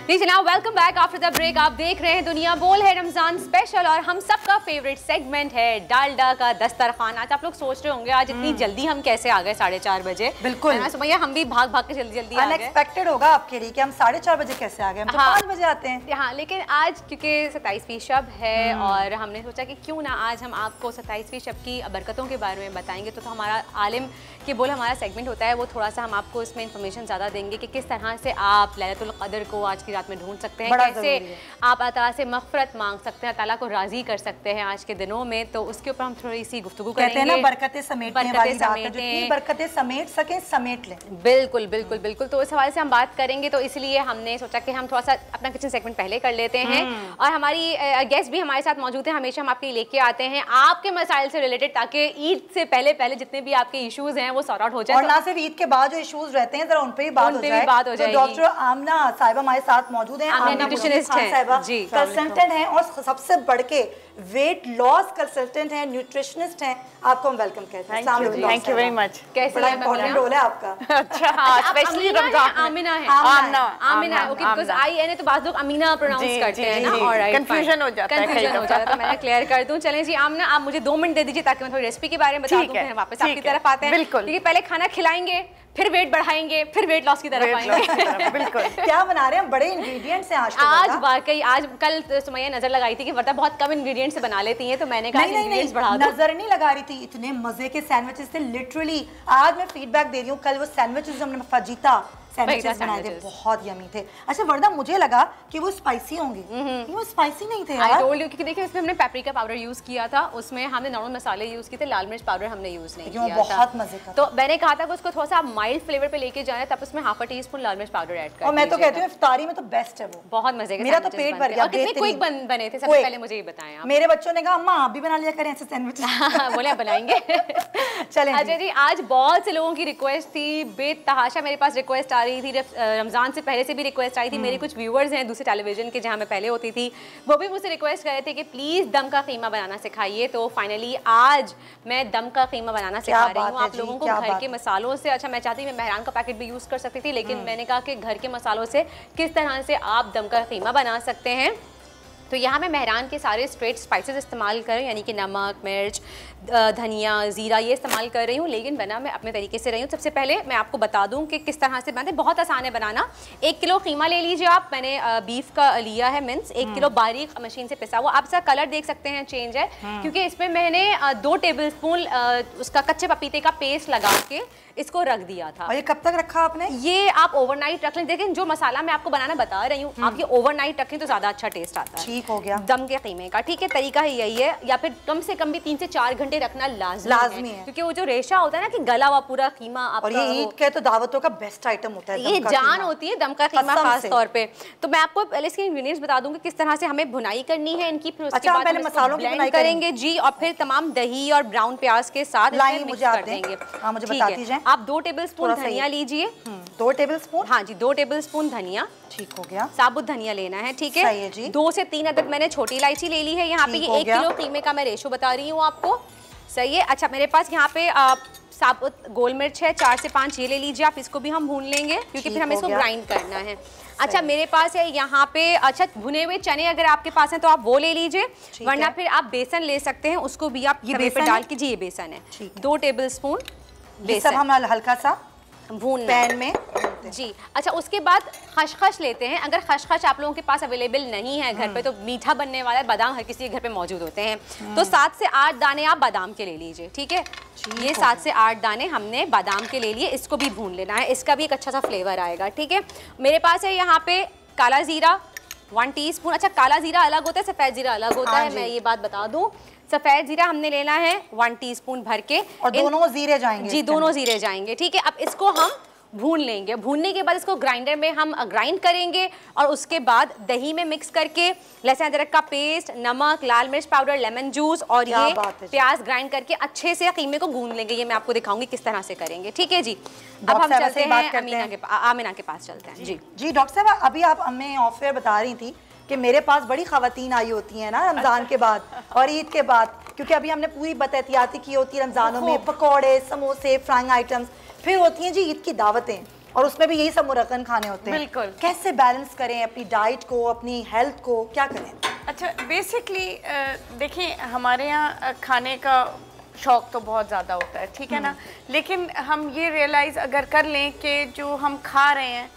जी जनाब, welcome back after the break. आप देख रहे हैं दुनिया बोल है रमजान स्पेशल और हम सबका फेवरेट सेगमेंट है डालडा का दस्तरखान। आज आप लोग सोच रहे होंगे आज इतनी जल्दी हम कैसे आ गए 4:30 बजे। बिल्कुल सुमैया, हम भी भाग भाग के जल्दी आ गए। अनएक्सपेक्टेड होगा आपके लिए कि हम 4:30 बजे कैसे आ गए, हम तो 5 बजे आते हैं। हाँ, लेकिन आज क्योंकि 27वीं शब है और हमने सोचा कि क्यों ना आज हम आपको 27वीं शब की बरकतों के बारे में बताएंगे। तो हमारा आलिम के बोल हमारा सेगमेंट होता है, वो थोड़ा सा हम आपको इसमें इंफॉर्मेशन ज़्यादा देंगे कि किस तरह से आप लैलतुल क़द्र को आज की रात में ढूंढ सकते हैं, कैसे आप अल्लाह ताला से मग़फ़िरत मांग सकते हैं, ताला को राज़ी कर सकते हैं आज के दिनों में। तो उसके ऊपर हम थोड़ी सी गुफ्तगू करेंगे। कहते हैं ना बरकतें समेटने वाली रात है, जितनी बरकतें समेट सकें समेट लें। बिल्कुल बिल्कुल बिल्कुल। तो इस हवाले से हम बात करेंगे, तो इसलिए हमने सोचा कि हम थोड़ा सा अपना किचन सेगमेंट पहले कर लेते हैं। और हमारी गेस्ट भी हमारे साथ मौजूद हैं, हमेशा हम आपके लिए लेके आते हैं आपके मसाइल से रिलेटेड, ताकि ईद से पहले जितने भी आपके इशूज हैं वो सॉर्ट आउट हो जाए। और ना सिर्फ ईद के बाद जो इश्यूज रहते हैं जरा उन पे भी बात हो जाए। तो डॉक्टर आमना साहिबा हमारे साथ मौजूद हैं, न्यूट्रिशनिस्ट हैं, कंसल्टेंट हैं और सबसे बढ़ के वेट लॉस कंसल्टेंट हैं, न्यूट्रिशनिस्ट हैं। आपको हम वेलकम कहते हैं। Thank you very much. कैसे बड़ा इंपॉर्टेंट रोल है आपका। अच्छा, हाँ, स्पेशली रमजान। आमिना है, Amina, okay, because I an तो बाद लोग अमीना प्रोनाउंस करते हैं ना, ऑलराइट, कंफ्यूजन हो जाता है, तो मैं क्लियर कर दूं। चलें जी आमिना, आप मुझे 2 मिनट दे दीजिए ताकि मैं थोड़ी रेसिपी के बारे में बता दूं, फिर वापस आपकी तरफ आते हैं। बिल्कुल, क्योंकि पहले खाना खिलाएंगे, फिर वेट बढ़ाएंगे, फिर वेट लॉस की तरफ आएंगे। बिल्कुल। क्या बना रहे हैं, बड़े इंग्रेडिएंट्स हैं आज वाकई। आज कल सुमैया नजर लगाई थी कि वर्ता बहुत कम इंग्रेडिएंट्स से बना लेती हैं, तो मैंने कहा इंग्रेडिएंट्स बढ़ा दो। नजर नहीं लगा रही थी, इतने मजे के सैंडविचेस थे लिटरली। आज मैं फीडबैक दे रही हूँ, कल वो सैंडविचेस हमने फजीता सैंडविचेस बनाए थे, बहुत यमी थे। अच्छा वर्दा, मुझे लगा कि वो स्पाइसी होंगे, वो स्पाइसी नहीं थे यार। आई टोल्ड यू, क्योंकि देखिए इसमें हमने पेपरिका पाउडर यूज किया था, उसमें हमने नॉर्मल मसाले यूज किए थे, लाल मिर्च पाउडर हमने यूज नहीं किया था। बहुत मजे का। तो मैंने कहा था कि उसको थोड़ा सा माइल्ड फ्लेवर पे लेके जाना, तब उसमें ½ टीस्पून लाल मिर्च पाउडर ऐड कर। और मैं तो कहती हूँ इफ्तारी में तो बेस्ट है वो, बहुत मजे के। मेरा तो पेट भर गया। कितने क्विक बने थे, सबसे पहले मुझे ये बताएं आप। मेरे बच्चों ने कहा अम्मा आप भी बना लिया करें ऐसे सैंडविच। बोले बनाएंगे। चलें। अच्छा जी, आज बहुत से लोगों की रिक्वेस्ट थी, बेतहाशा मेरे पास रिक्वेस्ट आ रही रही थी, रमज़ान से पहले से भी रिक्वेस्ट आई थी। मेरे कुछ व्यूअर्स हैं दूसरे टेलीविजन के जहाँ मैं पहले होती थी, वो भी मुझसे रिक्वेस्ट कर रहे थे कि प्लीज़ दम का कीमा बनाना सिखाइए। तो फाइनली आज मैं दम का कीमा बनाना सिखा रही हूँ आप लोगों को घर के मसालों से। अच्छा, मैं चाहती मैं मेहरान का पैकेट भी यूज़ कर सकती थी, लेकिन मैंने कहा कि घर के मसालों से किस तरह से आप दम का कीमा बना सकते हैं। तो यहाँ मैं मेहरान के सारे स्ट्रेट स्पाइसेस इस्तेमाल कर रही हूँ, यानी कि नमक, मिर्च, धनिया, ज़ीरा, ये इस्तेमाल कर रही हूँ, लेकिन बना मैं अपने तरीके से रही हूँ। सबसे पहले मैं आपको बता दूँ कि किस तरह से बनाते हैं। बहुत आसान है बनाना। 1 किलो कीमा ले लीजिए आप, मैंने बीफ का लिया है मिन्स, 1 किलो बारीक मशीन से पिसा हुआ। आप इसका कलर देख सकते हैं चेंज है, क्योंकि इसमें मैंने 2 टेबल स्पून उसका कच्चे पपीते का पेस्ट लगा के इसको रख दिया था। और ये कब तक रखा आपने? ये आप ओवरनाइट रख लें। लेकिन जो मसाला मैं आपको बनाना बता रही हूँ, आप ये ओवरनाइट रखें तो ज़्यादा अच्छा टेस्ट आता है। ठीक हो गया। दम के कीमे का, ठीक है, तरीका ही यही है। या फिर कम से कम भी 3 से 4 घंटे रखना लाजमी है, क्योंकि वो जो रेशा होता है ना कि गला हुआ पूरा कीमा आपका, और ये ईद के तो दावतों का बेस्ट आइटम होता है, ये जान होती है दम का कीमा खास तौर पे। तो मैं आपको पहले इसके इंग्रेडिएंट्स बता दूंगी किस तरह से हमें भुनाई करनी है इनकी, फिर उसके बाद पहले मसालों की भुनाई करेंगे जी, और फिर तमाम दही और ब्राउन प्याज के साथ मिक्स कर देंगे। मुझे बता दीजिए। आप 2 टेबल स्पून धनिया लीजिए। 2 टेबल स्पून? हाँ जी, 2 टेबल स्पून धनिया। ठीक हो गया। साबुत धनिया लेना है, ठीक है। 2 से 3 अदद मैंने छोटी इलायची ले ली है। यहाँ पे 1 किलो कीमे का मैं रेशो बता रही हूँ आपको, सही है। अच्छा, मेरे पास यहाँ पे साबुत गोल मिर्च है 4 से 5, ये ले लीजिए आप। इसको भी हम भून लेंगे क्योंकि फिर हमें इसको ग्राइंड करना है। अच्छा, मेरे पास है यहाँ पे अच्छा भुने हुए चने, अगर आपके पास हैं तो आप वो ले लीजिए, वरना फिर आप बेसन ले सकते हैं, उसको भी आप तवे पे डाल के। जी, ये बेसन है 2 टेबल स्पून बेसन। हम हल्का सा भून पैन में जी। अच्छा, उसके बाद खसखस लेते हैं। अगर खसखस आप लोगों के पास अवेलेबल नहीं है घर पे, तो मीठा बनने वाला है, बादाम हर किसी के घर पे मौजूद होते हैं, तो 7 से 8 दाने आप बादाम के ले लीजिए, ठीक है। ये 7 से 8 दाने हमने बादाम के ले लिए, इसको भी भून लेना है, इसका भी एक अच्छा सा फ्लेवर आएगा, ठीक है। मेरे पास है यहाँ पे काला जीरा 1 टीस्पून। अच्छा, काला जीरा अलग होता है, सफ़ेद जीरा अलग होता है, मैं ये बात बता दूं। सफ़ेद जीरा हमने लेना है 1 टीस्पून भर के, और दोनों जीरे जाएंगे जी, दोनों जीरे जाएंगे, ठीक है। अब इसको हम भून लेंगे। भूनने के बाद इसको ग्राइंडर में हम ग्राइंड करेंगे, और उसके बाद दही में मिक्स करके लहसुन अदरक का पेस्ट, नमक, लाल मिर्च पाउडर, लेमन जूस और ये प्याज ग्राइंड करके अच्छे से कीमे को भून लेंगे। ये मैं आपको दिखाऊंगी किस तरह से करेंगे, ठीक है जी। अब हम चलते हैं आमिना के पास चलते हैं जी। जी डॉक्टर साहब, अभी आप हमें ऑफ एयर बता रही थी कि मेरे पास बड़ी ख़वातीन आई होती हैं ना रमज़ान के बाद और ईद के बाद, क्योंकि अभी हमने पूरी बतहतियाती की होती है रमज़ानों में, पकौड़े, समोसे, फ्राइंग आइटम्स, फिर होती हैं जी ईद की दावतें, और उसमें भी यही सब मुरक्कन खाने होते हैं। बिल्कुल। कैसे बैलेंस करें अपनी डाइट को, अपनी हेल्थ को, क्या करें? अच्छा, बेसिकली देखिए, हमारे यहाँ खाने का शौक तो बहुत ज़्यादा होता है, ठीक है ना, लेकिन हम ये रियलाइज़ अगर कर लें कि जो हम खा रहे हैं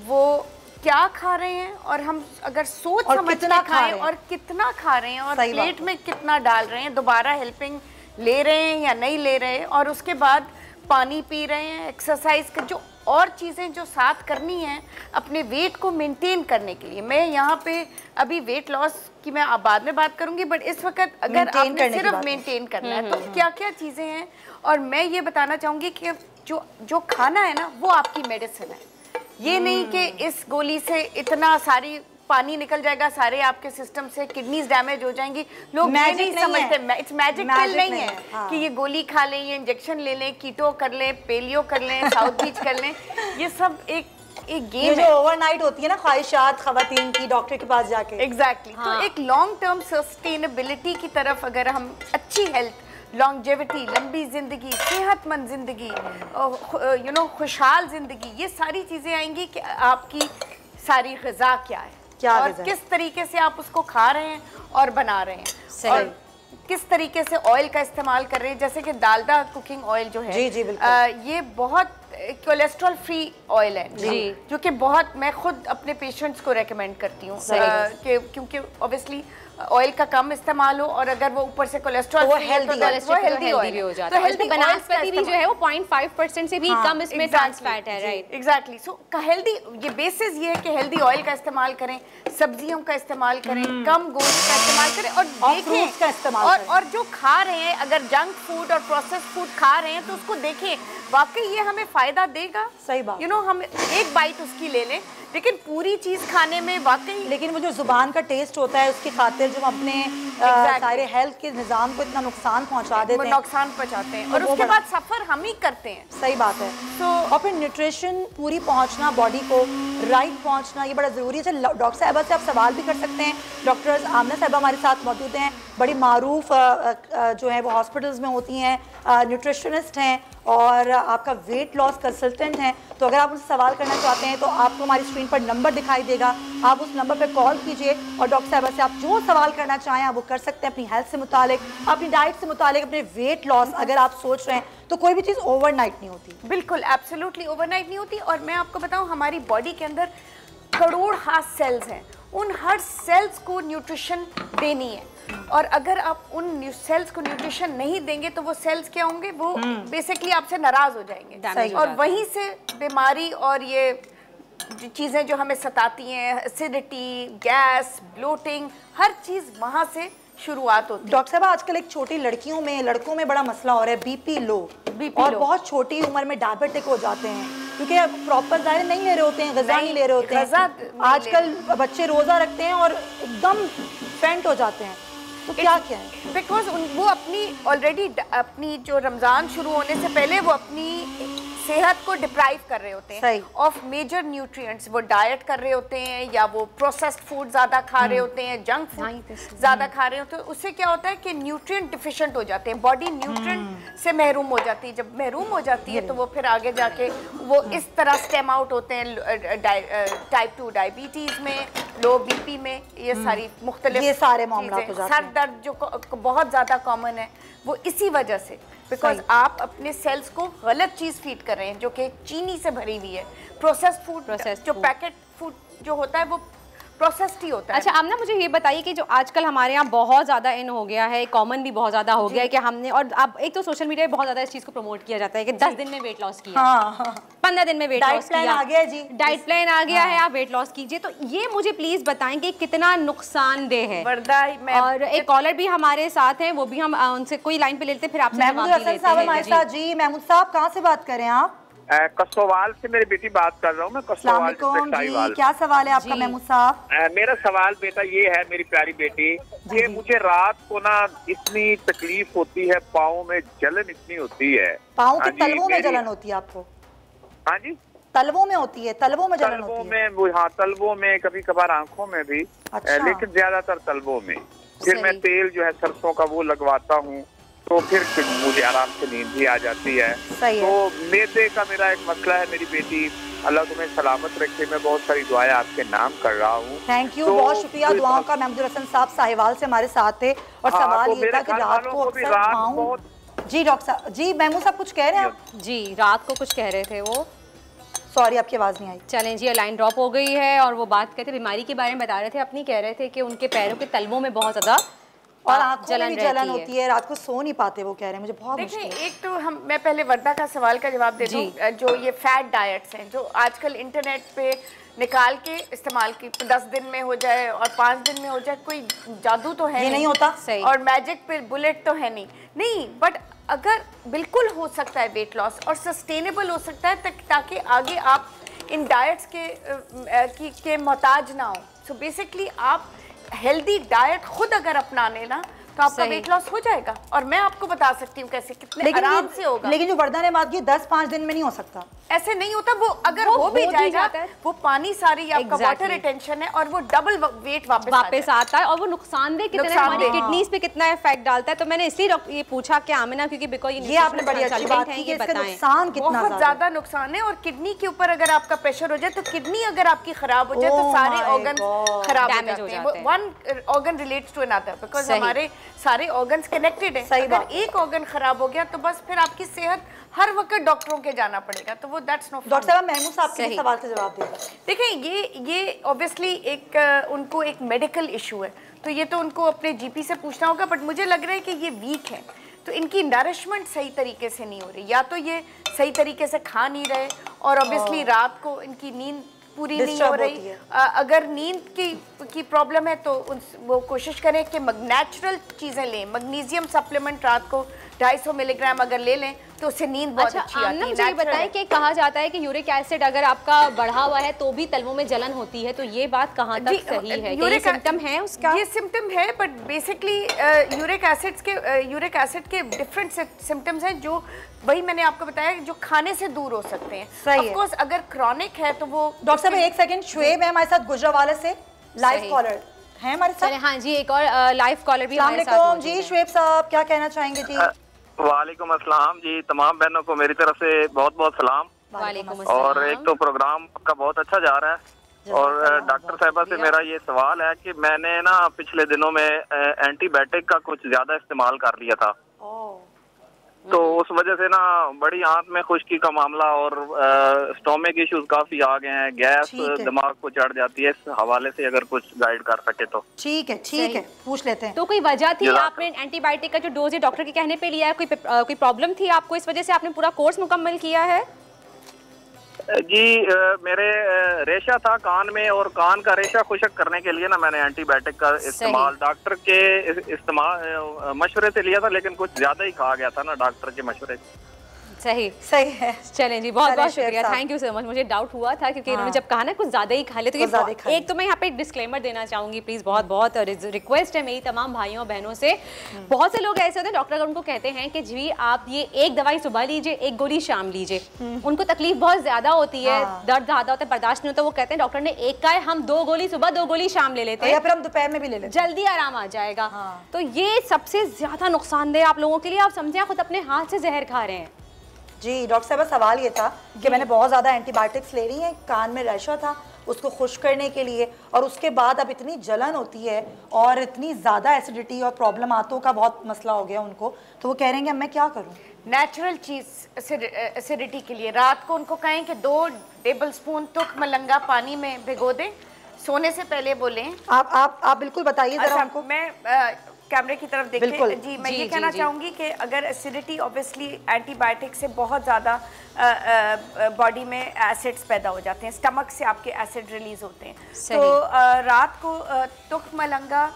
वो क्या खा रहे हैं, और हम अगर सोच समझ के खाएं और कितना खा रहे हैं और प्लेट में कितना डाल रहे हैं, दोबारा हेल्पिंग ले रहे हैं या नहीं ले रहे हैं, और उसके बाद पानी पी रहे हैं, एक्सरसाइज कर, जो और चीज़ें जो साथ करनी हैं अपने वेट को मेंटेन करने के लिए। मैं यहाँ पे अभी वेट लॉस की मैं बाद में बात करूँगी, बट इस वक्त अगर आपने सिर्फ मेंटेन करना है तो क्या क्या चीज़ें हैं, और मैं ये बताना चाहूँगी कि जो खाना है ना वो आपकी मेडिसिन है। ये नहीं कि इस गोली से इतना सारी पानी निकल जाएगा सारे आपके सिस्टम से, किडनीज डैमेज हो जाएंगी। लोग ये नहीं समझते, इट्स मैजिक पिल नहीं है कि ये गोली खा लें, ये इंजेक्शन ले लें, कीटो कर लें, पेलियो कर लें, साउथ बीच कर लें, ये सब एक गेम है। जो ओवरनाइट होती है ना ख्वाहिशात खवातीन की डॉक्टर के पास जाके, एग्जैक्टली। तो एक लॉन्ग टर्म सस्टेनेबिलिटी की तरफ अगर हम अच्छी हेल्थ, लॉन्जेविटी, लंबी जिंदगी, सेहतमंद जिंदगी, खुशहाल जिंदगी, ये सारी चीज़ें आएंगी कि आपकी सारी ग़िज़ा क्या है, और किस तरीके से आप उसको खा रहे हैं और बना रहे हैं, और किस तरीके से ऑयल का इस्तेमाल कर रहे हैं। जैसे कि डालडा कुकिंग ऑयल जो है, जी, ये बहुत कोलेस्ट्रॉल फ्री ऑयल है जी, जो कि बहुत मैं खुद अपने पेशेंट्स को रेकमेंड करती हूँ, क्योंकि ऑब्वियसली ऑयल का कम इस्तेमाल हो, और अगर वो ऊपर से कोलेस्ट्रॉल वो हेल्दी भी हो जाता है। तो बनास्पति भी जो है वो 0.5% से भी कम इसमें ट्रांस फैट है, राइट, एग्जैक्टली। सो हेल्दी, ये बेसिस ये है कि हेल्दी ऑयल का इस्तेमाल करें, सब्जियों का इस्तेमाल करें, कम गोश्त का इस्तेमाल करें, और देखें और जो खा रहे हैं, अगर जंक फूड और प्रोसेस्ड फूड खा रहे हैं तो उसको देखें वाकई ये हमें फायदा देगा? सही बात। हम एक बाइट उसकी ले लें, लेकिन पूरी चीज खाने में वाकई, लेकिन वो जो जुबान का टेस्ट होता है उसकी खातिर जो अपने सारे हेल्थ के निजाम को इतना नुकसान पहुंचा देते हैं, नुकसान पहुंचाते हैं, और उसके बाद सफर हम ही करते हैं। सही बात है। और फिर न्यूट्रिशन पूरी पहुंचना, बॉडी को राइट पहुंचना, ये बड़ा जरूरी है। डॉक्टर साहिबा से आप सवाल भी कर सकते हैं। डॉक्टर आमना साहिबा हमारे साथ मौजूद हैं, बड़ी मारूफ जो है वो हॉस्पिटल्स में होती हैं, न्यूट्रिशनिस्ट हैं और आपका वेट लॉस कंसल्टेंट हैं। तो अगर आप उनसे सवाल करना चाहते हैं तो आपको हमारी स्क्रीन पर नंबर दिखाई देगा, आप उस नंबर पर कॉल कीजिए और डॉक्टर साहिबा से आप जो सवाल करना चाहें आप वो कर सकते हैं, अपनी हेल्थ से मुतालिक, अपनी डाइट से मुतालिक, अपने वेट लॉस अगर आप सोच रहे हैं तो कोई भी चीज़ ओवरनाइट नहीं होती। बिल्कुल, एब्सोल्युटली ओवरनाइट नहीं होती। और मैं आपको बताऊं, हमारी बॉडी के अंदर करोड़ सेल्स हैं, उन हर सेल्स को न्यूट्रिशन देनी है, और अगर आप उन सेल्स को न्यूट्रिशन नहीं देंगे तो वो सेल्स क्या होंगे, वो बेसिकली आपसे नाराज हो जाएंगे, और वहीं से बीमारी और ये चीज़ें जो हमें सताती हैं, एसिडिटी, गैस, ब्लोटिंग, हर चीज़ वहाँ से शुरुआत होती है। डॉक्टर साहब, आजकल एक छोटी लड़कियों में, लड़कों में बड़ा मसला हो रहा है, बीपी लो, और बहुत छोटी उम्र में डायबिटिक हो जाते हैं क्योंकि प्रॉपर डाइट नहीं ले रहे होते हैं, गज़ा नहीं ले रहे होते हैं। आजकल बच्चे रोज़ा रखते हैं और एकदम फेंट हो जाते हैं, तो क्या है? बिकॉज वो अपनी ऑलरेडी अपनी जो रमज़ान शुरू होने से पहले वो अपनी सेहत को डिप्राइव कर रहे होते हैं ऑफ मेजर न्यूट्रिएंट्स। वो डाइट कर रहे होते हैं या वो प्रोसेस्ड फूड ज़्यादा खा रहे होते हैं, जंक फूड ज़्यादा खा रहे होते हैं। उससे क्या होता है कि न्यूट्रिएंट डिफिशिएंट हो जाते हैं, बॉडी न्यूट्रिएंट से महरूम हो जाती है। जब महरूम हो जाती है तो वो फिर आगे जाके वो इस तरह स्टेम आउट होते हैं टाइप 2 डायबिटीज़ में, लो बीपी में, ये सारी मुख्तलिफ ये सारे मामला हो जाते हैं। सर दर्द जो बहुत ज़्यादा कॉमन है वो इसी वजह से, बिकॉज आप अपने सेल्स को गलत चीज़ फीड कर रहे हैं जो कि चीनी से भरी हुई है, प्रोसेस्ड फूड, जो पैकेट फूड जो होता है वो प्रोसेस्ड ही होता है। अच्छा आमना, मुझे ये बताइए कि जो आजकल हमारे यहाँ बहुत ज़्यादा इन हो गया है, कॉमन भी बहुत ज़्यादा हो गया है कि हमने, और अब एक तो सोशल मीडिया पे बहुत ज़्यादा इस चीज़ को प्रमोट किया जाता है कि 10 दिन में वेट लॉस किया, 15 दिन में वेट लॉस किया, आ गया जी, डाइट प्लान आ गया है, आप वेट लॉस कीजिए। तो ये मुझे प्लीज़ बताएंगे कितना नुकसानदेह है। और एक कॉलर भी हमारे साथ हैं, वो भी हम उनसे कोई लाइन पे लेते हैं, फिर आपसे महमूद हसन साहब हमारे साथ। जी महमूद साहब, कहाँ से बात कर रहे हैं आप? कसोवाल से मेरी बेटी बात कर रहा हूँ मैं, कसोवाल जी। क्या सवाल है आपका महमूद साहब? मेरा सवाल बेटा ये है, मेरी प्यारी बेटी, कि मुझे रात को ना इतनी तकलीफ होती है, पाँव में जलन इतनी होती है। पाँव के तलवों में जलन होती है आपको? हाँ जी, तलवों में होती है, तलवों में जलन होती है? हाँ, तलवों में, कभी कभार आंखों में भी, लेकिन ज्यादातर तलवों में। फिर मैं तेल जो है सरसों का वो लगवाता हूँ तो फिर मुझे आराम से नींद भी आ जाती है। तो मैदे का मेरा एक मसला है। मेरी बेटी, अल्लाह तुम्हें सलामत रखे, मैं बहुत सारी दुआएं आपके नाम कर रहा हूँ। थैंक यू, बहुत शुक्रिया दुआओं का। महमूद हसन साहब साहिवाल से हमारे साथ थे और सवाल ये था कि रात को अक्सर पाँव। जी डॉक्टर साहब, जी महमूद साहब कुछ कह रहे हैं आप? जी, रात को कुछ कह रहे थे वो, सॉरी आपकी आवाज़ नहीं आई। चलें जी, लाइन ड्रॉप हो गई है। और वो बात कहते बीमारी के बारे में बता रहे थे अपनी, कह रहे थे कि उनके पैरों के तलवों में बहुत ज़्यादा और आंखों में भी जलन होती है, रात को सो नहीं पाते वो, कह रहे हैं मुझे बहुत मुश्किल है। एक तो मैं पहले वर्दा का सवाल का जवाब दे दूं। जो ये फैट डाइट्स हैं जो आजकल इंटरनेट पे निकाल के इस्तेमाल की, 10 दिन में हो जाए और 5 दिन में हो जाए, कोई जादू तो है नहीं होता सही, और मैजिक पे बुलेट तो है नहीं, बट अगर बिल्कुल हो सकता है वेट लॉस और सस्टेनेबल हो सकता है ताकि आगे आप इन डाइट्स के मोहताज ना हो। सो बेसिकली आप हेल्दी डाइट खुद अगर अपना लेना तो आपका वेट लॉस हो जाएगा। और मैं आपको बता सकती हूँ कैसे, कितने आराम से होगा। लेकिन जो वर्दा ने बात की 10-5 दिन में नहीं हो सकता, ऐसे नहीं होता। वो अगर हो भी जाएगा, वो पानी सारी आपका वाटर रिटेंशन है और वो डबल वेट वापस आता है। और वो नुकसानदेह कितना हमारी किडनीज पे कितना इफेक्ट डालता है। तो मैंने इसलिए ये पूछा कि आमिना, क्योंकि बिकॉज़ ये आपने बड़ी अच्छी बात की कि इसका नुकसान कितना बहुत ज्यादा नुकसान है। और किडनी के ऊपर अगर आपका प्रेशर हो जाए तो किडनी अगर आपकी खराब हो जाए तो सारे ऑर्गन खराब हो जाते हैं। One organ relates to another, because हमारे सारे ऑर्गन्स कनेक्टेड है। अगर एक ऑर्गन खराब हो गया तो बस फिर आपकी सेहत हर वक्त डॉक्टरों के जाना पड़ेगा। तो वो दैट्स नो फन। डॉक्टर साहब, महमूद साहब के सवाल का जवाब दें। देखिए, ये ऑब्वियसली एक उनको एक मेडिकल इशू है, तो ये तो उनको अपने जीपी से पूछना होगा। बट मुझे लग रहा है कि ये वीक है, तो इनकी नरिशमेंट सही तरीके से नहीं हो रही, या तो ये सही तरीके से खा नहीं रहे, और ऑब्वियसली रात को इनकी नींद पूरी नहीं हो रही। अगर नींद की प्रॉब्लम है तो वो कोशिश करें कि नेचुरल चीज़ें लें। मैग्नीशियम सप्लीमेंट रात को 250 मिलीग्राम अगर ले लें तो उससे नींद बहुत अच्छी आती है। मुझे बताएं कि कहा जाता है कि यूरिक एसिड अगर आपका बढ़ा हुआ है तो भी तलवों में जलन होती है, तो ये बात कहाँ तक सही है? ये सिम्टम है उसका? ये सिम्टम है, बट बेसिकली यूरिक एसिड के डिफरेंट सिम्टम्स हैं, जो वही मैंने आपको बताया जो खाने से दूर हो सकते हैं। ऑफ कोर्स अगर क्रॉनिक है तो वो। डॉक्टर साहब एक सेकंड, शुएब है हमारे साथ गुजरावाला से, लाइव कॉलर है हमारे साथ। हाँ जी, एक और लाइव कॉलर भी हमारे साथ मौजूद है। जी शुएब साहब क्या कहना चाहेंगे? जी वालेकुम अस्सलाम जी, तमाम बहनों को मेरी तरफ से बहुत बहुत सलाम। वालेकुम और एक तो प्रोग्राम आपका बहुत अच्छा जा रहा है, और डॉक्टर साहिबा से मेरा ये सवाल है कि मैंने ना पिछले दिनों में एंटीबायोटिक का कुछ ज्यादा इस्तेमाल कर लिया था, तो उस वजह से ना बड़ी आंत में खुश्की का मामला और स्टोमिक इश्यूज काफी आ गए हैं, गैस दिमाग को चढ़ जाती है। इस हवाले से अगर कुछ गाइड कर सके तो ठीक है, पूछ लेते हैं। तो कोई वजह थी आपने एंटीबायोटिक का जो डोज है डॉक्टर के कहने पे लिया है? कोई प्रॉब्लम थी आपको, इस वजह से आपने पूरा कोर्स मुकम्मल किया है? जी मेरे रेशा था कान में, और कान का रेशा खुशक करने के लिए ना मैंने एंटीबायोटिक का इस्तेमाल डॉक्टर के इस्तेमाल मशवरे से लिया था, लेकिन कुछ ज्यादा ही खा गया था ना डॉक्टर के मशवरे से। सही है। चलें जी, बहुत बहुत शुक्रिया, थैंक यू सो मच। मुझे डाउट हुआ था क्योंकि इन्होंने जब कहा ना कुछ ज्यादा ही खा ले, तो ये एक तो मैं यहाँ पे एक डिस्क्लेमर देना चाहूंगी प्लीज, बहुत बहुत रिक्वेस्ट है मेरी तमाम भाइयों बहनों से। बहुत से लोग ऐसे होते हैं डॉक्टर अगर उनको कहते हैं कि जी आप ये एक दवाई सुबह लीजिए, एक गोली शाम लीजिए, उनको तकलीफ बहुत ज्यादा होती है, दर्द ज्यादा होता है, बर्दाश्त नहीं होता, वो कहते हैं डॉक्टर ने एक का है, हम 2 गोली सुबह 2 गोली शाम ले लेते हैं, या फिर हम दोपहर में भी ले लेते हैं, जल्दी आराम आ जाएगा। तो ये सबसे ज्यादा नुकसानदेह आप लोगों के लिए, आप समझे खुद अपने हाथ से जहर खा रहे हैं। जी डॉक्टर साहब सवाल ये था कि मैंने बहुत ज़्यादा एंटीबायोटिक्स ले ली हैं, कान में रेशा था, उसको खुश करने के लिए, और उसके बाद अब इतनी जलन होती है और इतनी ज़्यादा एसिडिटी और प्रॉब्लम आंतों का बहुत मसला हो गया उनको, तो वो कह रहे हैं कि अब मैं क्या करूँ? नेचुरल चीज़ एसिडिटी के लिए रात को उनको कहें कि 2 टेबल स्पून तुख मलंगा पानी में भिगो दें, सोने से पहले बोलें। आप बिल्कुल बताइए जरा हमको। मैं कैमरे की तरफ देखिए जी, मैं ये कहना चाहूँगी कि अगर एसिडिटी ऑब्वियसली एंटीबायोटिक से बहुत ज़्यादा बॉडी में एसिड्स पैदा हो जाते हैं, स्टमक से आपके एसिड रिलीज होते हैं, तो रात को तुख मलंगा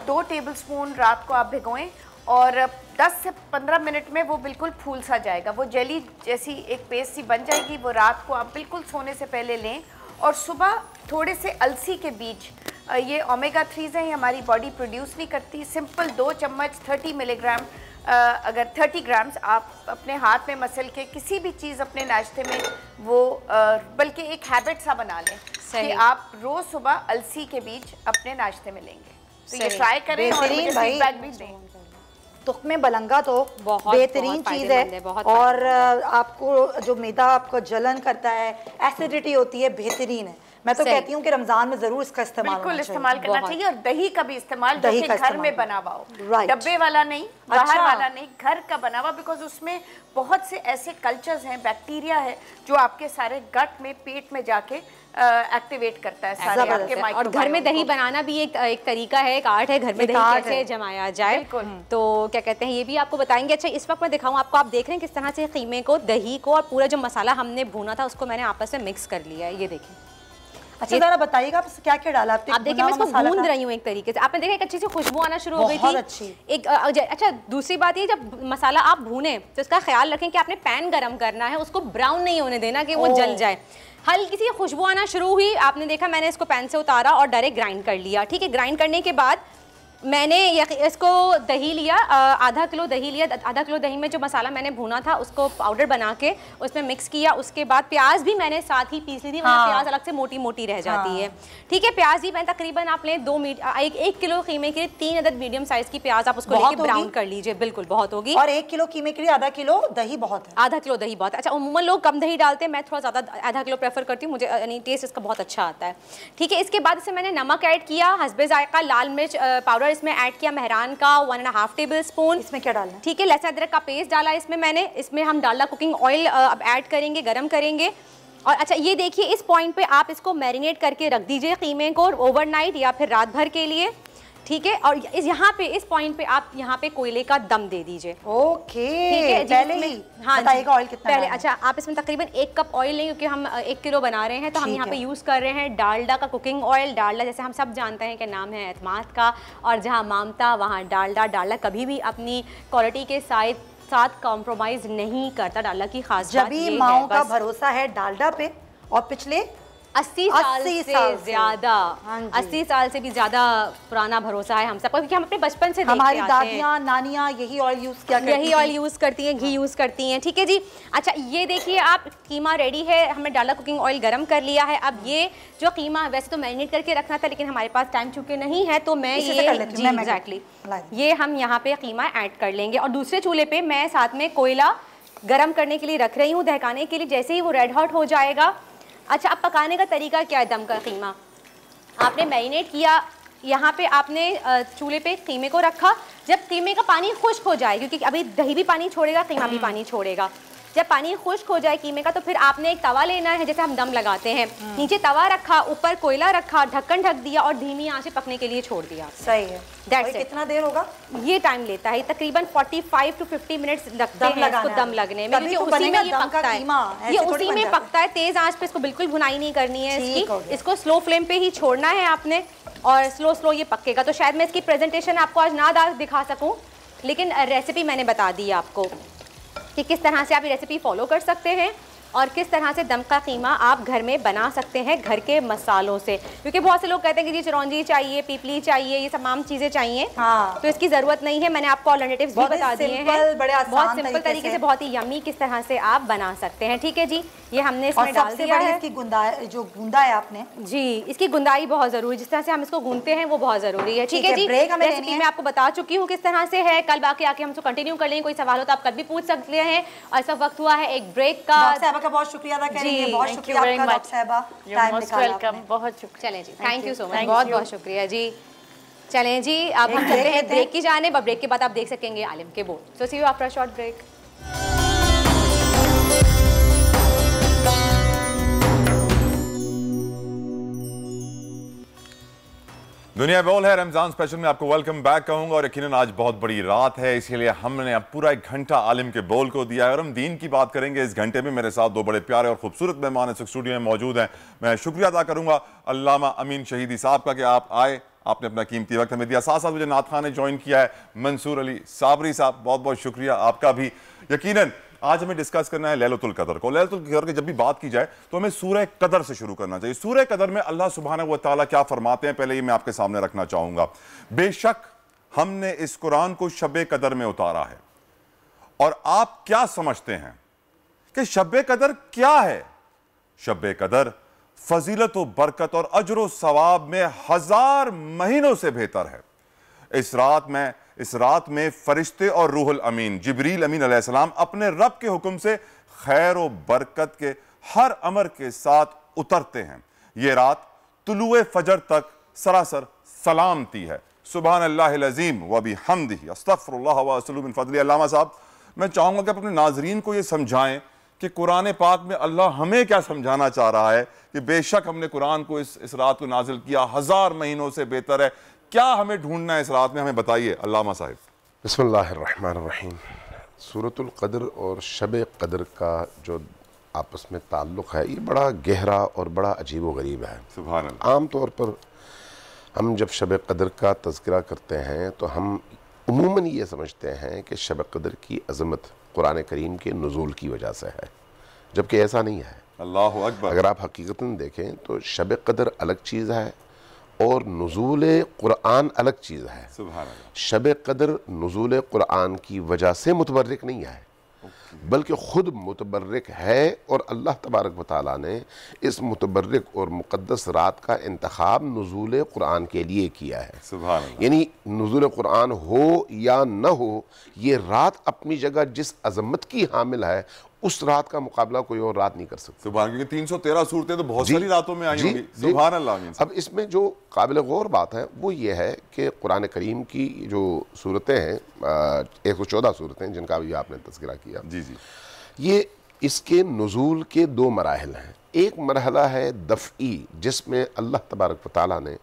2 टेबल स्पून रात को आप भिगोएं, और 10 से 15 मिनट में वो बिल्कुल फूल सा जाएगा, वो जेली जैसी एक पेस्ट सी बन जाएगी। वो रात को आप बिल्कुल सोने से पहले लें, और सुबह थोड़े से अलसी के बीज, ये ओमेगा 3 हैं, ये हमारी बॉडी प्रोड्यूस नहीं करती, सिंपल 2 चम्मच 30 मिलीग्राम, अगर 30 ग्राम्स आप अपने हाथ में मसल के किसी भी चीज़ अपने नाश्ते में वो बल्कि एक हैबिट सा बना लें कि आप रोज़ सुबह अलसी के बीज अपने नाश्ते में लेंगे। तो ये ट्राई करें और मुझे फीडबैक भी दें। तुख्मे बलंगा तो बेहतरीन चीज़ है, और आपको जो मैदा आपको जलन करता है, एसिडिटी होती है, बेहतरीन है। मैं तो कहती हूँ कि रमजान में जरूर इसका इस्तेमाल इस्तेमाल करना चाहिए, और दही का भी इस्तेमाल जो कि घर में बना हुआ हो, डब्बे वाला नहीं, बाहर वाला नहीं, घर का बना हुआ, बिकॉज उसमें बहुत से ऐसे कल्चर्स हैं, बैक्टीरिया है जो आपके सारे गट में, पेट में जाके एक्टिवेट करता है सारे आपके माइक्रोबायोम। और घर में दही बनाना भी एक तरीका है, एक आर्ट है, घर में दही कैसे जमाया जाए, तो क्या कहते हैं ये भी आपको बताएंगे। अच्छा इस वक्त मैं दिखाऊं आपको, आप देख रहे हैं किस तरह से कीमे को, दही को और पूरा जो मसाला हमने भूना था उसको मैंने आपस में मिक्स कर लिया है, ये देखें। अच्छा जरा बताइएगा क्या क्या डाला आपने? आप देखिए मैं इसको भून रही हूँ एक तरीके से, आपने देखा एक अच्छी सी खुशबू आना शुरू हो गई थी, अच्छी। एक अच्छा दूसरी बात ये, जब मसाला आप भूने तो इसका ख्याल रखें कि आपने पैन गरम करना है, उसको ब्राउन नहीं होने देना कि वो जल जाए। हल्की सी खुशबू आना शुरू हुई, आपने देखा मैंने इसको पैन से उतारा और डायरेक्ट ग्राइंड कर लिया। ठीक है, ग्राइंड करने के बाद मैंने इसको दही लिया, आधा किलो दही लिया, आधा किलो दही में जो मसाला मैंने भुना था उसको पाउडर बना के उसमें मिक्स किया। उसके बाद प्याज भी मैंने साथ ही पीस ली थी, वरना प्याज अलग से मोटी मोटी रह जाती है। ठीक है, प्याज भी मैं तकरीबन आप लें 1 किलो कीमे के लिए 3 अदद मीडियम साइज की प्याज आप उसको लेके ब्राउन कर लीजिए। बिल्कुल बहुत होगी। और 1 किलो कीमे के लिए आधा किलो दही बहुत है। आधा किलो दही बहुत है। अच्छा उम्मन लोग कम दही डालते हैं, मैं थोड़ा ज़्यादा आधा किलो प्रेफर करती हूँ, मुझे यानी टेस्ट इसका बहुत अच्छा आता है। ठीक है, इसके बाद इसमें मैंने नमक ऐड किया, हस्बे जायका, लाल मिर्च पाउडर इसमें ऐड किया, मेहरान का 1.5 टेबल स्पून। इसमें क्या डालना है? ठीक है, लहसुन अदरक का पेस्ट डाला इसमें मैंने। इसमें हम डालडा कुकिंग ऑयल अब ऐड करेंगे, गरम करेंगे। और अच्छा ये देखिए इस पॉइंट पे आप इसको मैरिनेट करके रख दीजिए कीमे को ओवरनाइट या फिर रात भर के लिए। ठीक है, और यहाँ पे इस पॉइंट पे आप यहाँ पे कोयले का दम दे दीजिए। ओके, ठीक है, पहले ही हाँ बताइएगा ऑयल कितना पहले। अच्छा आप इसमें तकरीबन 1 कप ऑयल लें, क्योंकि हम 1 किलो बना रहे हैं, तो हम यहाँ पे यूज़ कर रहे हैं डालडा का कुकिंग ऑयल। डालडा जैसे हम सब जानते हैं कि नाम है एतमाद का, और जहाँ मामता वहाँ डालडा। डालडा कभी भी अपनी क्वालिटी के साथ साथ कॉम्प्रोमाइज नहीं करता। डालडा की खास बात ये है, माओ का भरोसा है डालडा पे, और पिछले 80 साल से ज्यादा, 80 साल से भी ज्यादा पुराना भरोसा है हम सबको, क्योंकि हम अपने बचपन से हमारी दादियाँ नानियाँ यही ऑयल यूज किया करती हैं, यही ऑयल यूज करती हैं, घी यूज करती हैं। ठीक है जी। अच्छा ये देखिए आप, कीमा रेडी है, हमने डालडा कुकिंग ऑयल गरम कर लिया है। अब ये जो कीमा वैसे तो मैरिनेट करके रखना था, लेकिन हमारे पास टाइम चूंकि नहीं है तो मैं ये एग्जैक्टली ये हम यहाँ पे कीमा ऐड कर लेंगे। और दूसरे चूल्हे पे मैं साथ में कोयला गरम करने के लिए रख रही हूँ, दहकाने के लिए। जैसे ही वो रेड हॉट हो जाएगा। अच्छा अब पकाने का तरीका क्या है? दम का कीमा आपने मैरिनेट किया, यहाँ पे आपने चूल्हे पे कीमे को रखा। जब कीमे का पानी खुश्क हो जाए, क्योंकि अभी दही भी पानी छोड़ेगा, कीमा भी पानी छोड़ेगा, जब पानी खुश्क हो जाए कीमे का, तो फिर आपने एक तवा लेना है, जैसे हम दम लगाते हैं। नीचे तवा रखा, ऊपर कोयला रखा, ढक्कन ढक दिया और धीमी आंच से पकने के लिए छोड़ दिया। सही है। कितना देर होगा? ये टाइम लेता है तकरीबन 45 to 50 मिनट्स लगते हैं इसको दम लगने में, क्योंकि उसी में ये पकता है, ये उसी में पकता है। तेज आंच पे इसको बिल्कुल भुनाई नहीं करनी है इसकी, इसको स्लो फ्लेम पे ही छोड़ना है आपने, और स्लो ये पकेगा। तो शायद मैं इसकी प्रेजेंटेशन आपको आज ना दिखा सकूं, लेकिन रेसिपी मैंने बता दी आपको कि किस तरह से आप ये रेसिपी फॉलो कर सकते हैं और किस तरह से दम का कीमा आप घर में बना सकते हैं घर के मसालों से। क्योंकि बहुत से लोग कहते हैं कि जी चिरौंजी चाहिए, पीपली चाहिए, ये तमाम चीज़ें चाहिए। हाँ। तो इसकी ज़रूरत नहीं है, मैंने आपको ऑल्टरनेटिव्स भी बता दिए हैं, बहुत सिंपल तरीके से, बहुत ही यम्मी किस तरह से आप बना सकते हैं। ठीक है जी, ये हमने इसमें डाल दिया है। इसकी जो गूंदा है आपने, जी इसकी गुंदाई बहुत ज़रूरी, जिस तरह से हम इसको गूंदते हैं वो बहुत ज़रूरी है। ठीक है जी, रेसिपी मैं आपको बता चुकी हूँ किस तरह से है। कल बाकी आके हम इसको कंटिन्यू कर लेंगे, कोई सवाल हो तो आप कल भी पूछ सकते हैं। और इस वक्त हुआ है एक ब्रेक का। का बहुत शुक्रिया अदा करेंगे, बहुत शुक्रिया आपका डॉक्टर साहिबा, टाइम निकाला आपने। बहुत शुक्रिया। चलें जी, थैंक यू सो मच, बहुत बहुत शुक्रिया जी। चलें जी, अब हम चलते हैं ब्रेक की जाने। ब्रेक के बाद आप देख सकेंगे आलिम के बोल। So see you after a short break. दुनिया बोल है रमजान स्पेशल में आपको वेलकम बैक कहूंगा, और यकीनन आज बहुत बड़ी रात है, इसलिए हमने अब पूरा 1 घंटा आलिम के बोल को दिया है और हम दीन की बात करेंगे इस घंटे में। मेरे साथ 2 बड़े प्यारे और खूबसूरत मेहमान इस स्टूडियो में मौजूद हैं। मैं शुक्रिया अदा करूंगा अल्लामा अमीन शहीदी साहब का कि आप आए, आपने अपना कीमती वक्त हमें दिया। साथ साथ मुझे नात खान ने ज्वाइन किया है, मंसूर अली साबरी साहब, बहुत बहुत शुक्रिया आपका भी। यकीनन आज हमें डिस्कस करना है लैलतुल कदर को। लैलतुल कदर की जब भी बात की जाए तो हमें सूरह कदर से शुरू करना चाहिए। सूरह कदर में अल्लाह सुब्हानहू व तआला क्या फरमाते हैं, पहले ये मैं आपके सामने रखना चाहूंगा। बेशक हमने इस कुरान को शब कदर में उतारा है, और आप क्या समझते हैं कि शब कदर क्या है? शब कदर फजीलत व बरकत और अजर व सवाब में 1000 महीनों से बेहतर है। इस रात में फरिश्ते और रूहुल अमीन जिब्रील अमीन अलैहिस्सलाम अपने रब के हुक्म से खैर व बरकत के हर अमर के साथ उतरते हैं। ये रात तुलुए फजर तक सरासर सलामती है। सुभान अल्लाहिल अज़ीम व बिहम्दिही अस्तगफिरुल्लाह व अस्तगफिरुहु मिन फज़लिही। अल्लामा साहब, मैं चाहूँगा कि आप अपने नाज़रीन को ये समझाएं कि कुरान पाक में अल्लाह हमें क्या समझाना चाह रहा है कि बेशक हमने कुरान को इस रात को नाजिल किया, 1000 महीनों से बेहतर है। क्या हमें ढूंढना है इस रात में, हमें बताइए अल्लामा साहिब। बिस्मिल्लाहिर्रहमानिर्रहीम। सूरतुल क़द्र और शब क़द्र का जो आपस में ताल्लुक़ है, ये बड़ा गहरा और बड़ा अजीब व गरीब है। सुभान अल्लाह। आम तौर पर हम जब शब क़द्र का तज़किरा करते हैं तो हम उमूमन ये समझते हैं कि शब क़द्र की अज़मत कुरान करीम के नुज़ूल की वजह से है, जबकि ऐसा नहीं है। अल्लाहु अकबर। अगर आप हकीकतन देखें तो शब क़द्र अलग चीज़ है और नुज़ूल कुरान अलग चीज़ है। सुभान अल्लाह। शब क़द्र नुज़ूल कुरान की वजह से मुतबर्रिक नहीं है, बल्कि ख़ुद मुतबर्रिक है, और अल्लाह तबारक व तआला ने इस मुतबर्रिक और मुक़द्दस रात का इंतखाब नुज़ूल कुरान के लिए किया है। सुभान अल्लाह। यानी नुज़ूल कुरान हो या न हो, ये रात अपनी जगह जिस अज़मत की हामिल है, उस रात का मुकाबला कोई और रात नहीं कर सकती। सुभान, क्योंकि 313 सूरतें तो बहुत सारी रातों में आई होंगी। सुभान अल्लाह। अब इसमें जो काबिल गौर बात है वो ये है कि कुरान करीम की जो सूरतें हैं, 114 सूरतें जिनका अभी आपने तज़किरा किया, जी जी, ये इसके नुज़ूल के 2 मराहिल हैं। एक मरहला है दफ़ई, जिसमें अल्लाह तबारक व तआला ने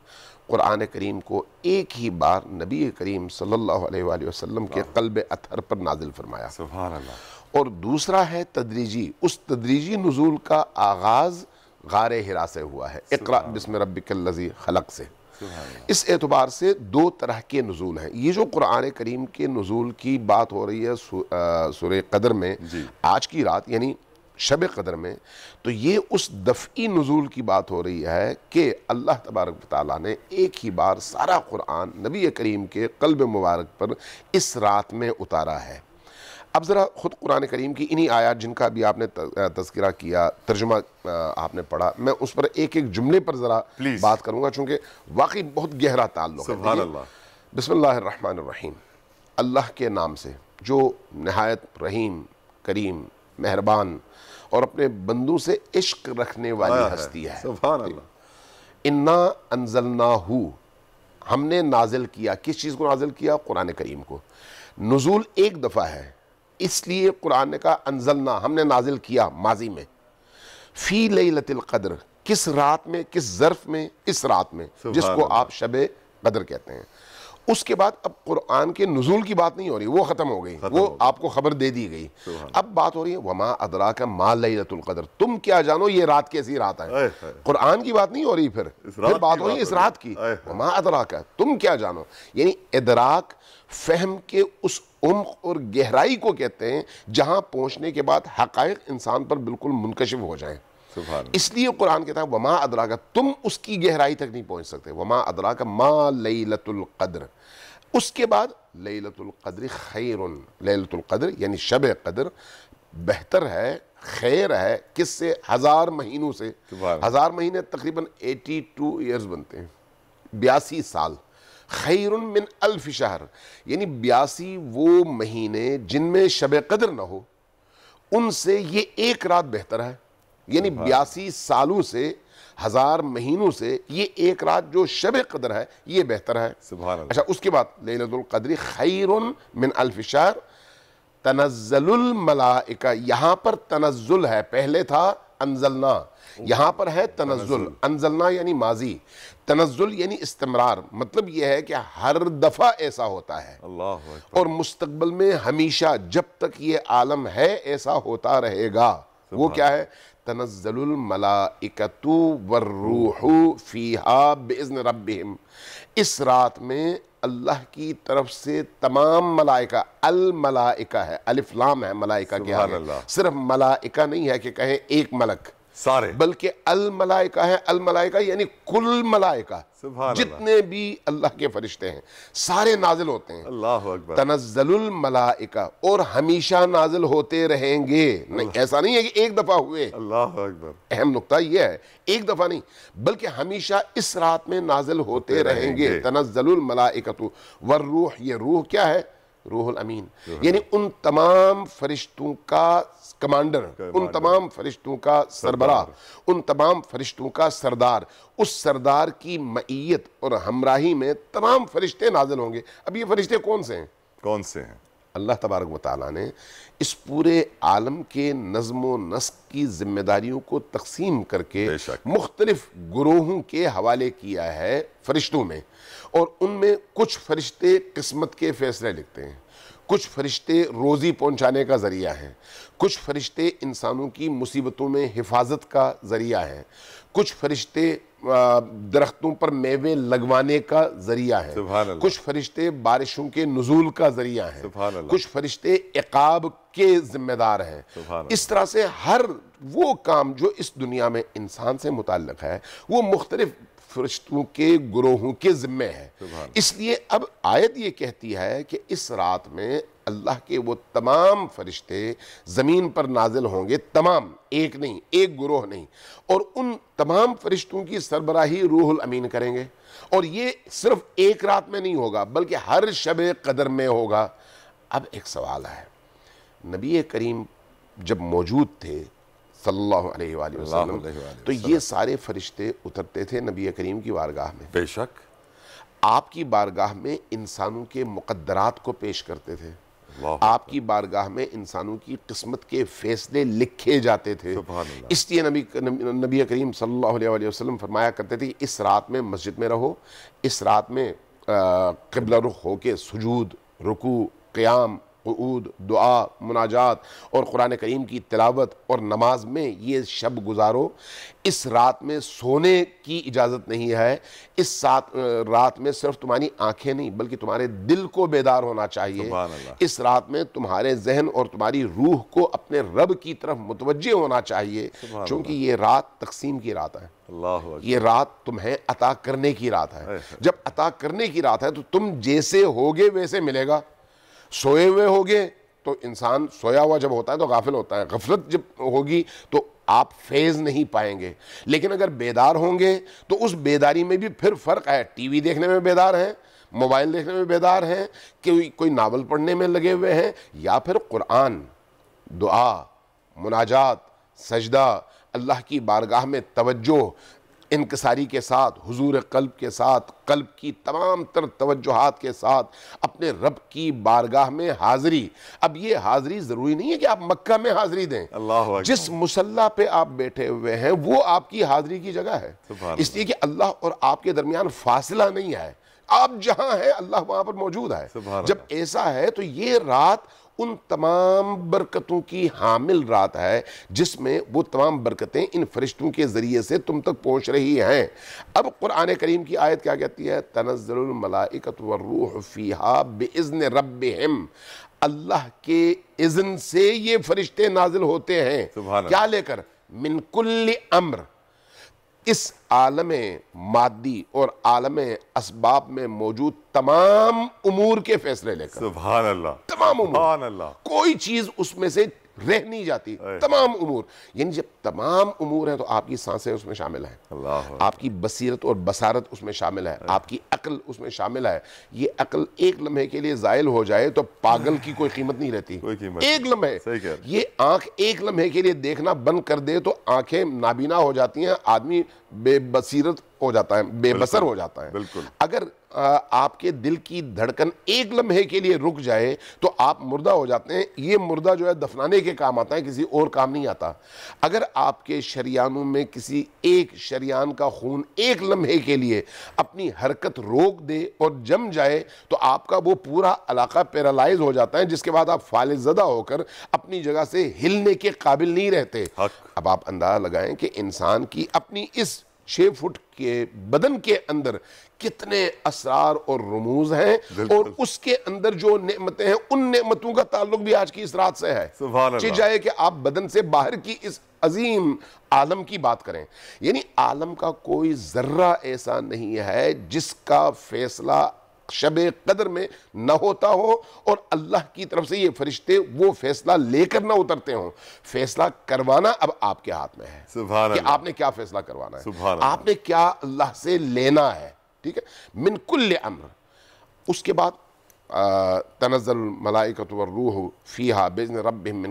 कुरान करीम को एक ही बार नबी करीम सल्लल्लाहु अलैहि वसल्लम के क़ल्ब अतहर पर नाजिल फरमाया। सुभान अल्लाह। और दूसरा है तदरीजी, उस तदरीजी नुज़ूल का आगाज़ गारे हिरा से हुआ है, इक़रा बिस्मि रब्बिकल लज़ी खलक़ से। इस एतबार से दो तरह के नुज़ूल हैं। ये जो कुरान करीम के नुज़ूल की बात हो रही है सूरह क़द्र में आज की रात यानी शब क़द्र में, तो ये उस दफ़ई नुज़ूल की बात हो रही है कि अल्लाह तबारक व तआला ने एक ही बार सारा कुरान नबी करीम के क़ल्ब मुबारक पर इस रात में उतारा है। अब ज़रा ख़ुद कुरान करीम की इन्हीं आयात जिनका भी आपने तज़किरा किया, तर्जुमा आपने पढ़ा, मैं उस पर एक एक जुमले पर ज़रा बात करूँगा चूँकि वाकई बहुत गहरा ताल्लुक़ है। सुभान अल्लाह। बिस्मिल्लाहिर्रहमानिर्रहीम, अल्लाह के नाम से जो नहायत रहीम करीम मेहरबान और अपने बंदों से इश्क रखने वाली हस्ती है। सुभान अल्लाह। इन्ना अंज़लनाहू, हमने नाजिल किया। किस चीज़ को नाजिल किया? कुरान करीम को। नुज़ूल एक दफ़ा है, इसलिए कुरान ने कहा अंज़लना, हमने नाजिल किया माजी में। फ़ी लैलतिल क़द्र, किस रात में, किस ज़र्फ़ में? इस रात में जिसको आप शब क़द्र कहते हैं। उसके बाद अब कुरान के नुज़ूल की बात नहीं हो रही, वो ख़त्म हो गई, वो आपको खबर दे दी गई। अब बात हो रही है वमा अदराका मा लैलतुल क़द्र, तुम क्या जानो ये रात कैसी रात है। कुरान की बात नहीं हो रही, फिर बात हो रही है इस रात की। वमा अदराका, तुम क्या जानो, यानी इदराक फहम के उस उम्क़ और गहराई को कहते हैं जहां पहुंचने के बाद हक़ाइक़ इंसान पर बिल्कुल मुनकशिफ हो जाएं। इसलिए कुरान कहता है वमा अदराका, तुम उसकी गहराई तक नहीं पहुंच सकते। वमा अदराका मा लैलतुल क़द्र। उसके बाद लैलतुल क़द्र खैरुन, लैलतुल क़द्र यानी शब क़द्र बेहतर है, खैर है, किससे? 1000 महीनों से। 1000 महीने तकरीबन 82 ईयर्स बनते हैं, 82 साल। खैरुन मिन अल्फ शहर, यानी 82 वो महीने जिनमें शब क़द्र न हो, उनसे ये एक रात बेहतर है। यानी 82 सालों से, 1000 महीनों से ये एक रात जो शब क़द्र है ये बेहतर है। अच्छा, उसके बाद लैलतुल क़द्र खैरुन मिन अल्फ शहर तनज़्ज़लुल मलाइका, यहाँ पर तनज़्ज़ुल है, पहले था अंज़लना, यहाँ पर है तनज़्ज़ुल। अंज़लना यानी माजी, तनज़्ज़ुल यानी इस्तिमरार। मतलब यह है कि हर दफ़ा ऐसा होता है और मुस्तक़बिल में हमेशा जब तक ये आलम है ऐसा होता रहेगा। वो क्या है? तनज़्ज़लुल मलाइकतु वर्रूहु फ़ीहा बिइज़्नि रब्बिहिम, इस रात में अल्लाह की तरफ से तमाम मलाइका, अल मलाइका है, अलिफ लाम है मलाइका के आगे, सिर्फ मलाइका नहीं है कि कहें एक मलक सारे, बल्कि अल मलाइका है। अल मलाइका यानी कुल मलाइका, जितने भी अल्लाह के फरिश्ते हैं सारे नाजिल होते हैं। अल्लाह अकबर। तनज़्ज़लुल मलाइका, और हमेशा नाजिल होते रहेंगे। नहीं, ऐसा नहीं है कि एक दफा हुए। अल्लाह अकबर। अहम नुक्ता यह है, एक दफा नहीं बल्कि हमेशा इस रात में नाजिल होते रहेंगे। तनज़्ज़लुल मलाइकतु वर्रूह, ये रूह क्या है? रूहुल अमीन, यानी उन तमाम फरिश्तों का कमांडर, उन तमाम फरिश्तों का सरबराह, उन तमाम फरिश्तों का सरदार। उस सरदार की मईयत और हमराही में तमाम फरिश्ते नाजिल होंगे। अब ये फरिश्ते कौन से हैं? कौन से हैं? अल्लाह तबारक व तआला ने इस पूरे आलम के नज़्म व नस्क की जिम्मेदारियों को तकसीम करके मुख्तलिफ गुरोहों के हवाले किया है फरिश्तों में। और उनमें कुछ फरिश्ते किस्मत के फैसले लिखते हैं, कुछ फरिश्ते रोज़ी पहुंचाने का ज़रिया हैं, कुछ फरिश्ते इंसानों की मुसीबतों में हिफाजत का ज़रिया हैं, कुछ फरिश्ते दरख्तों पर मेवे लगवाने का ज़रिया है, कुछ फरिश्ते बारिशों के नुज़ूल का ज़रिया हैं, कुछ फरिश्ते इक़ाब के ज़िम्मेदार हैं। इस तरह से हर वो काम जो इस दुनिया में इंसान से मुताल्लिक़ है वो मुख्तलिफ फरिश्तों के गुरोहों के ज़िम्मे है। इसलिए अब आयत ये कहती है कि इस रात में अल्लाह के वो तमाम फरिश्ते ज़मीन पर नाजिल होंगे, तमाम, एक नहीं, एक गुरोह नहीं, और उन तमाम फरिश्तों की सरबराही रूहुल अमीन करेंगे। और ये सिर्फ एक रात में नहीं होगा बल्कि हर शब क़द्र में होगा। अब एक सवाल है, नबी करीम जब मौजूद थे सल्लल्लाहु अलैहि वसल्लम, तो ये सारे फरिश्ते उतरते थे नबी करीम की बारगाह में। बेशक आपकी बारगाह में इंसानों के मुक़द्दरात को पेश करते थे, आपकी बारगाह में इंसानों की किस्मत के फैसले लिखे जाते थे। इसलिए नबी करीम सल्लल्लाहु अलैहि वसल्लम फरमाया करते थे इस रात में मस्जिद में रहो, इस रात में क़िबला रुख होके सुजूद, रुकू, क़ियाम क़ुऊद, दुआ, मुनाजात और कुरान करीम की तिलावत और नमाज में ये शब गुजारो। इस रात में सोने की इजाज़त नहीं है। इस रात में सिर्फ तुम्हारी आंखें नहीं बल्कि तुम्हारे दिल को बेदार होना चाहिए। इस रात में तुम्हारे जहन और तुम्हारी रूह को अपने रब की तरफ मुतवज्जे होना चाहिए, क्योंकि ये रात तकसीम की रात है। ये रात तुम्हें अता करने की रात है। जब अता करने की रात है तो तुम जैसे होगे वैसे मिलेगा। सोए हुए होगे तो इंसान सोया हुआ जब होता है तो गाफिल होता है, गफलत जब होगी तो आप फैज़ नहीं पाएंगे। लेकिन अगर बेदार होंगे तो उस बेदारी में भी फिर फ़र्क है। टीवी देखने में बेदार हैं, मोबाइल देखने में बेदार हैं, कोई नावल पढ़ने में लगे हुए हैं, या फिर कुरान, दुआ, मुनाजात, सजदा, अल्लाह की बारगाह में तवज्जो, इनकसारी के साथ, हुजूर कल्ब के साथ, कल्ब की तमाम तर तवज्जुहात के साथ अपने रब की बारगाह में हाज़री। अब ये हाज़री ज़रूरी नहीं है कि आप मक्का में हाज़री दें। अल्लाह, जिस मुसल्ला पे आप बैठे हुए हैं वो आपकी हाज़री की जगह है, इसलिए कि अल्लाह और आपके दरमियान फासला नहीं है। आप जहां हैं अल्लाह वहां पर मौजूद है। जब ऐसा है तो ये रात उन तमाम बरकतों की हामिल रात है जिसमें वो तमाम बरकतें इन फरिश्तों के ज़रिए से तुम तक पहुँच रही हैं। अब कुरान करीम की आयत क्या कहती है? तनज़्ज़लुल मलाइकतु वर्रूहु फ़ीहा बिइज़्नि रब्बिहिम। अल्लाह के इज़्न से ये फरिश्ते नाजिल होते हैं। क्या लेकर? मिन कुल्लि अम्र। इस आलमे मादी और आलमे असबाब में मौजूद तमाम उमूर के फैसले लेकर। सुभान अल्लाह। तमाम उमूर, सुभान अल्लाह। कोई चीज उसमें से रह नहीं जाती, तमाम उमूर। यानी जब तमाम उमूर हैं तो आपकी सांसें उसमें शामिल हैं, आपकी बसीरत और बसारत उसमें शामिल है, आपकी अक्ल उसमें शामिल है। ये अक्ल एक लम्हे के लिए ज़ायल हो जाए तो पागल की कोई कीमत नहीं रहती। एक लम्हे, ये आंख एक लम्हे के लिए देखना बंद कर दे तो आंखें नाबीना हो जाती हैं, आदमी बेबसीरत हो जाता है, बेबसर हो जाता है। बिल्कुल। अगर आपके दिल की धड़कन एक लम्हे के लिए रुक जाए तो आप मुर्दा हो जाते हैं। ये मुर्दा जो है दफनाने के काम आता है, किसी और काम नहीं आता। अगर आपके शरियानों में किसी एक शरियान का खून एक लम्हे के लिए अपनी हरकत रोक दे और जम जाए तो आपका वो पूरा इलाका पैरालाइज हो जाता है, जिसके बाद आप फालिज़दा होकर अपनी जगह से हिलने के काबिल नहीं रहते। अब आप अंदाजा लगाएं कि इंसान की अपनी इस 6 फुट के बदन के अंदर कितने असरार और रमूज हैं, और उसके अंदर जो नेमतें हैं उन नेमतों का ताल्लुक भी आज की इस रात से है। चीज जाए कि आप बदन से बाहर की इस अजीम आलम की बात करें, यानी आलम का कोई जर्रा ऐसा नहीं है जिसका फैसला शबे कदर में न होता हो और अल्लाह की तरफ से ये फरिश्ते वो फैसला लेकर ना उतरते हों। फैसला करवाना अब आपके हाथ में है कि आपने क्या फैसला करवाना है, आपने क्या अल्लाह से लेना है। ठीक है, मिन कुल्लि अम्र। उसके बाद तनज़्ज़लुल मलाइकतु वर्रूहु फ़ीहा बिइज़्नि रब्बिहिम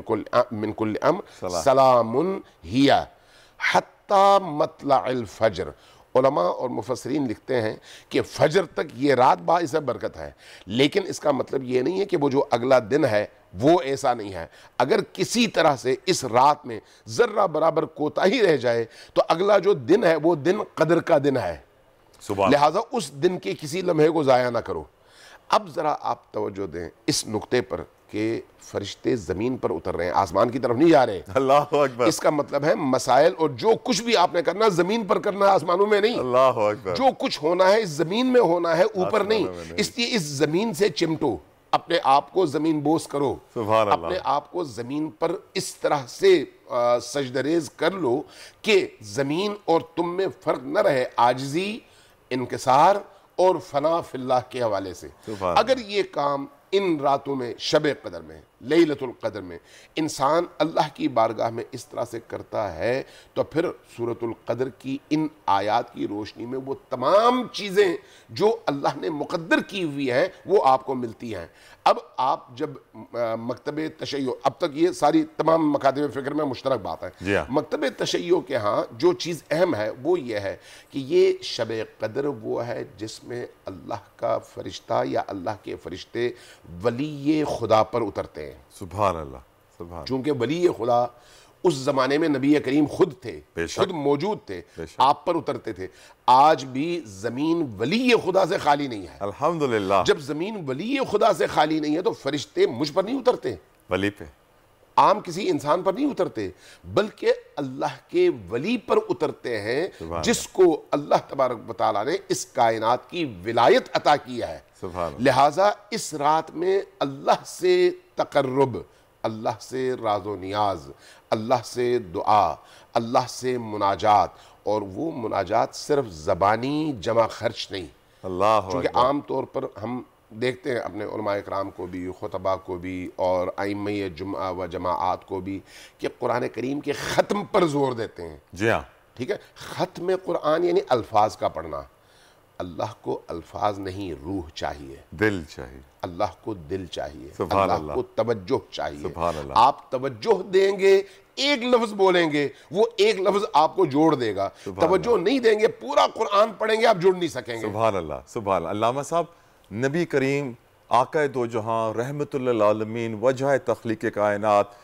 मिन कुल्लि अम्र सलामुन हिया हत्ता मत्लअल फ़ज्र। उलमा और मुफस्सिरीन लिखते हैं कि फजर तक ये रात बाइस बरकत है, लेकिन इसका मतलब ये नहीं है कि वो जो अगला दिन है वो ऐसा नहीं है। अगर किसी तरह से इस रात में जर्रा बराबर कोताही रह जाए तो अगला जो दिन है वो दिन कदर का दिन है, लिहाजा उस दिन के किसी लम्हे को ज़ाया ना करो। अब ज़रा आप तवज्जो दें इस नुक्ते पर कि फरिश्ते ज़मीन पर उतर रहे हैं, आसमान की तरफ नहीं जा रहे। अल्लाह अकबर। इसका मतलब है मसाइल और जो कुछ भी आपने करना ज़मीन पर करना, आसमानों में नहीं। अल्लाह अकबर। जो कुछ होना है इस ज़मीन में होना है, ऊपर नहीं। इसलिए इस ज़मीन से चिमटो, अपने आप को ज़मीन बोस करो, अपने आप को ज़मीन पर इस तरह से सजदरेज कर लो कि ज़मीन और तुम में फ़र्क न रहे, आजिज़ी, इनकिसार और फना फिल्लाह के हवाले से। अगर ये काम इन रातों में, शब कदर में, लैलतुल कदर में इंसान अल्लाह की बारगाह में इस तरह से करता है तो फिर सूरतुल कदर की इन आयात की रोशनी में वो तमाम चीज़ें जो अल्लाह ने मुक़द्दर की हुई हैं वो आपको मिलती हैं। अब आप जब मकतबे तशय्यो, अब तक ये सारी तमाम मकातब फ़िक्र में मुश्तरक बात है, मकतबे तशय्यो के यहाँ जो चीज़ अहम है वो ये है कि ये शब कदर वो है जिसमें अल्लाह का फरिश्ता या अल्लाह के फरिश्ते वली खुदा पर उतरते हैं। सुभान अल्लाह, सुभान। चूँकि वली खुदा उस जमाने में नबी करीम खुद थे, खुद मौजूद थे, आप पर उतरते थे। आज भी जमीन वली खुदा से खाली नहीं है, अल्हम्दुलिल्लाह। जब जमीन वली खुदा से खाली नहीं है तो फरिश्ते मुझ पर नहीं उतरते, वली पे, आम किसी इंसान पर नहीं उतरते, बल्कि अल्लाह के वली पर उतरते हैं जिसको अल्लाह तबारक व तआला ने इस कायनात की विलायत अता किया है। लिहाजा इस रात में अल्लाह से तकर्रुब, अल्लाह से राज़ो नियाज, अल्लाह से दुआ, अल्लाह से मुनाजात, और वो मुनाजात सिर्फ ज़बानी जमा खर्च नहीं, अल्लाह, क्योंकि आम तौर पर हम देखते हैं अपने उलमाए कराम को भी, खुतबा को भी और आइम्मे जुम्आ व जमाआत को भी कि कुरान करीम के ख़त्म पर जोर देते हैं। जी हाँ, ठीक है, ख़त्म कुरान यानी अल्फाज का पढ़ना। अल्लाह को अल्फाज नहीं, रूह चाहिए, दिल चाहिए। अल्लाह को दिल चाहिए, अल्लाह को तवज्जो चाहिए। आप तवज्जो देंगे, एक लफ्ज बोलेंगे, वो एक लफ्ज आपको जोड़ देगा। तवज्जो नहीं देंगे, पूरा कुरान पढ़ेंगे, आप जुड़ नहीं सकेंगे। सुभान अल्लाह, सुभान अल्लाह। अल्लामा साहब, नबी करीम आका दो जहां रहमतुल्लिल आलमीन वजह तख्लीक कायनात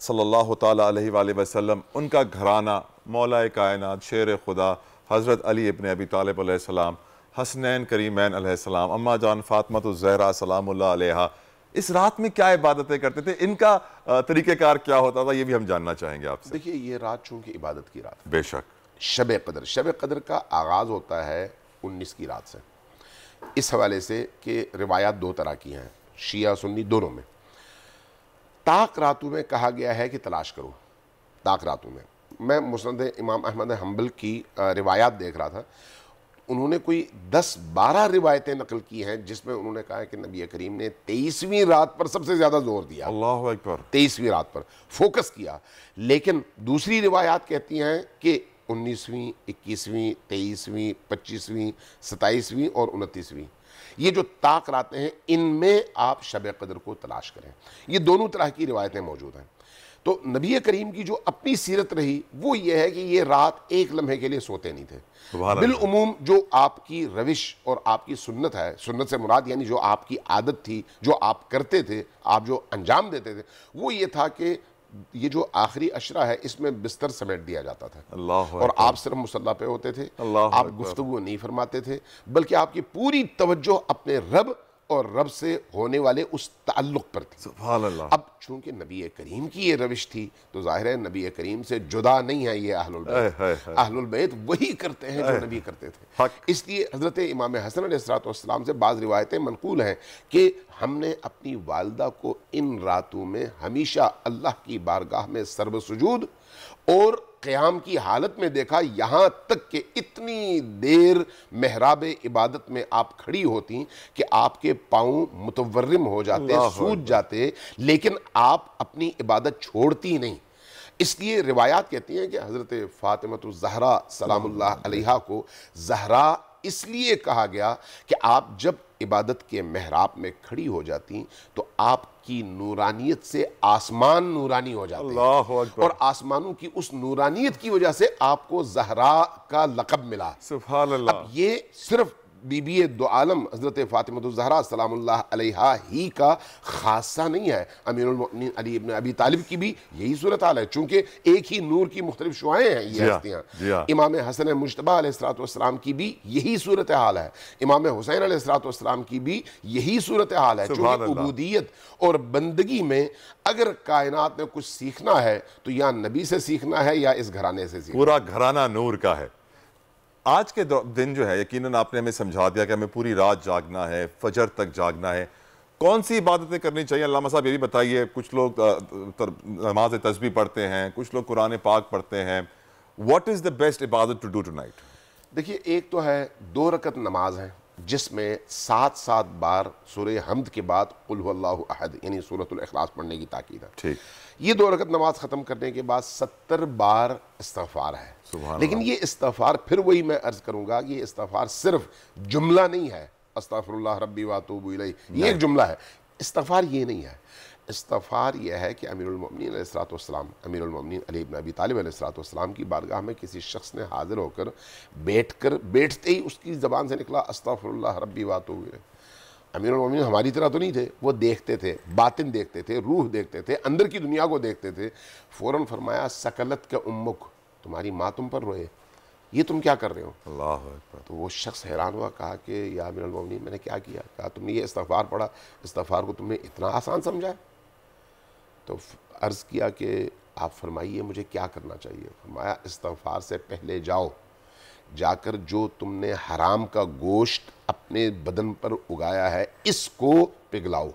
सल्लल्लाहु ताला अलैहि वसल्लम, उनका घराना मौला कायनात शेर खुदा हज़रत अली इब्न अबी तालिब अलैहिस्सलाम, हसनैन करीमैन अलैहिस्सलाम, अम्मा जान फातिमा ज़हरा सलामुल्लाह अलैहा, इस रात में क्या इबादतें करते थे, इनका तरीक़ेकार क्या होता था, ये भी हम जानना चाहेंगे आपसे। देखिए, ये रात चूँकि इबादत की रात है, बेशक शब क़द्र, शब क़द्र का आगाज़ होता है 19 की रात से। इस हवाले से कि रिवायात दो तरह की हैं, शिया सुन्नी दोनों में। ताक रातों में कहा गया है कि तलाश करो, ताक रातों में। मैं मुस्नद इमाम अहमद हम्बल की रिवायात देख रहा था, उन्होंने कोई 10-12 रिवायतें नकल की हैं जिसमें उन्होंने कहा है कि नबी करीम ने 23वीं रात पर सबसे ज़्यादा जोर दिया। अल्लाहु अकबर। 23वीं रात पर फोकस किया। लेकिन दूसरी रिवायात कहती हैं कि 19वीं, 21वीं, 23वीं, 25वीं, 27वीं और 29वीं, ये जो ताक रातें हैं, इनमें आप शब क़द्र को तलाश करें। ये दोनों तरह की रिवायतें मौजूद हैं। तो नबी करीम की जो अपनी सीरत रही वो ये है कि ये रात एक लम्हे के लिए सोते नहीं थे। बिलउमूम जो आपकी रविश और आपकी सुन्नत है, सुन्नत से मुराद यानी जो आपकी आदत थी, जो आप करते थे, आप जो अंजाम देते थे, वो ये था कि ये जो आखिरी अशरा है इसमें बिस्तर समेट दिया जाता था। अल्लाह, और आप सिर्फ मुसल्ला पे होते थे, आप गुफ्तगू नहीं फरमाते थे, बल्कि आपकी पूरी तवज्जो अपने रब और रब से होने वाले उस ताल्लुक पर थी। सुभान अल्लाह। अब चूंकि नबी करीम की ये रविश थी तो जाहिर है नबी करीम से जुदा नहीं है ये अहलुल बैत। अहलुल बैत वही करते हैं जो नबी करते थे। इसलिए हज़रत इमाम हसन अलैहिस्सलाम से बाज़ रिवायतें मनकूल हैं कि हमने अपनी वालदा को इन रातों में हमेशा अल्लाह की बारगाह में सर्व सुजूद और क़याम की हालत में देखा, यहाँ तक कि इतनी देर मेहराब इबादत में आप खड़ी होती कि आपके पाँव मुतवर्रिम हो जाते, सूज जाते, लेकिन आप अपनी इबादत छोड़ती नहीं। इसलिए रिवायात कहती हैं कि हज़रत फ़ातिमा ज़हरा सलामुल्लाह अलैहा को ज़हरा इसलिए कहा गया कि आप जब इबादत के मेहराब में खड़ी हो जाती तो आपकी नूरानियत से आसमान नूरानी हो जाते हैं और आसमानों की उस नूरानियत की वजह से आपको ज़हरा का लक़ब मिला। सुभान अल्लाह। अब ये सिर्फ बीबी दो आलम हज़रत फ़ातिमा ज़हरा सलामुल्लाह अलैहा ही का खासा नहीं है, अमीरुल मोमिनीन अली इब्न अबी तालिब की भी यही सूरत हाल है। चूँकि एक ही नूर की मुख्तलिफ शुआएँ हैं ये हस्तियाँ। इमाम हसन मुज्तबा अलैहिस्सलाम की भी यही सूरत हाल है, इमाम हुसैन अलैहिस्सलाम की भी यही सूरत हाल है। चूँकि उबूदियत और बंदगी में अगर कायनात में कुछ सीखना है तो या नबी से सीखना है या इस घराने से सीखना। पूरा घराना नूर का है। आज के दिन जो है यकीनन आपने हमें समझा दिया कि हमें पूरी रात जागना है, फजर तक जागना है। कौन सी इबादतें करनी चाहिए अल्लामा साहब ये भी बताइए। कुछ लोग नमाज तस्बीह पढ़ते हैं, कुछ लोग कुरान पाक पढ़ते हैं। व्हाट इज़ द बेस्ट इबादत टू डू टुनाइट? देखिए, एक तो है 2 रकत नमाज है जिसमें 7-7 बार सूरह हमद के बाद कुल हुवल्लाहु अहद यानी सूरतुल इखलास पढ़ने की ताकीद है। ठीक, ये 2 रकत नमाज ख़त्म करने के बाद 70 बार इस्तिग़फ़ार है। लेकिन ये इस्तिग़फ़ार फिर वही मैं अर्ज़ करूँगा कि ये इस्तिग़फ़ार सिर्फ जुमला नहीं है, अस्तग़फ़िरुल्लाह रब्बी व अतूबु इलैह, ये एक जुमला है। इस्तिग़फ़ार ये नहीं है। इस्तिग़फ़ार यह है कि अमीरुल मोमिनीन अलैहिस्सलाम, अमीरुल मोमिनीन अली इब्न अबी तालिब अलैहिस्सलाम की बारगाह में किसी शख्स ने हाजिर होकर बैठते ही उसकी ज़बान से निकला अस्तग़फ़िरुल्लाह रब्बी व अतूबु इलैह, अमीरुल मोमिनीन हमारी तरह तो नहीं थे, वो देखते थे, बातिन देखते थे, रूह देखते थे, अंदर की दुनिया को देखते थे। फ़ौरन फरमाया सकलत के उम्मुक, तुम्हारी माँ तुम पर रोए, ये तुम क्या कर रहे हो? अल्लाह अकबर। तो वो शख्स हैरान हुआ, कहा कि या अमीरुल मोमिनीन मैंने क्या किया? कहा तुमने ये इस्तग़फ़ार पढ़ा, इस्तग़फ़ार को तुमने इतना आसान समझा? तो अर्ज़ किया कि आप फरमाइए मुझे क्या करना चाहिए? फरमाया इस्तग़फ़ार से पहले जाओ, जाकर जो तुमने हराम का गोश्त अपने बदन पर उगाया है इसको पिघलाओ।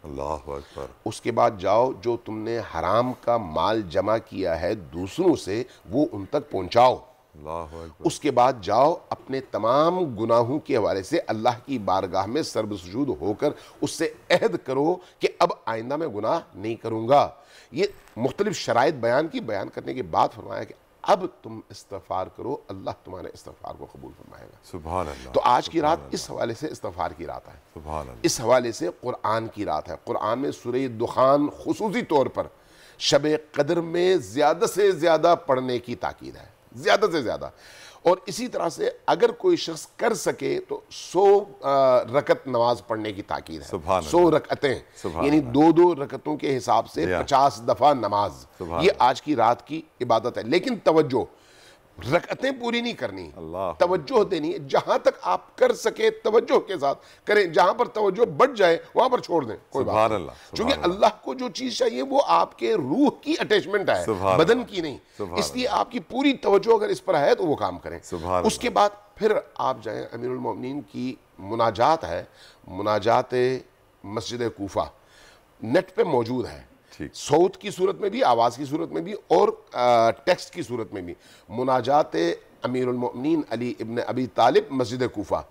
अल्लाह अकबर। उसके बाद जाओ जो तुमने हराम का माल जमा किया है दूसरों से वो उन तक पहुंचाओ। अल्लाह अकबर। उसके बाद जाओ अपने तमाम गुनाहों के हवाले से अल्लाह की बारगाह में सर्वसुजूद होकर उससे अहद करो कि अब आइंदा मैं गुनाह नहीं करूँगा। ये मुख्तलिफ शराइत बयान करने के बाद फरमाया कि अब तुम इस्तग़फ़ार करो, अल्लाह तुम्हारे इस्तग़फ़ार को कबूल फरमाएगा। सुभान अल्लाह। तो आज की रात इस हवाले से इस्तग़फ़ार की रात है, सुभान अल्लाह। इस हवाले से कुरान की रात है। कुरान में सूरह दुखान खुसूसी तौर पर शब कदर में ज़्यादा से ज़्यादा पढ़ने की ताकीद है, ज़्यादा से ज़्यादा। और इसी तरह से अगर कोई शख्स कर सके तो 100 रकत नमाज पढ़ने की ताकीद है। 100 रकतें यानी 2-2 रकतों के हिसाब से 50 दफ़ा नमाज, ये आज की रात की इबादत है। लेकिन तवज्जो, रकतें पूरी नहीं करनी, तवज्जो देनी है। जहां तक आप कर सके तवज्जो के साथ करें, जहां पर तवज्जो बढ़ जाए वहां पर छोड़ दें, कोई बात नहीं। क्योंकि अल्लाह को जो चीज चाहिए वो आपके रूह की अटैचमेंट है, बदन की नहीं। इसलिए आपकी पूरी तवज्जो अगर इस पर है तो वो काम करें। उसके बाद फिर आप जाएं, अमीरुल मोमिनीन की मुनाजात है, मुनाजात मस्जिद कूफा नेट पे मौजूद है, सौत की सूरत में भी, आवाज़ की सूरत में भी और टेक्स्ट की सूरत में भी। मुनाजात अमीरुल मोमिनीन अली इब्न अबी तालिब मस्जिद कूफा,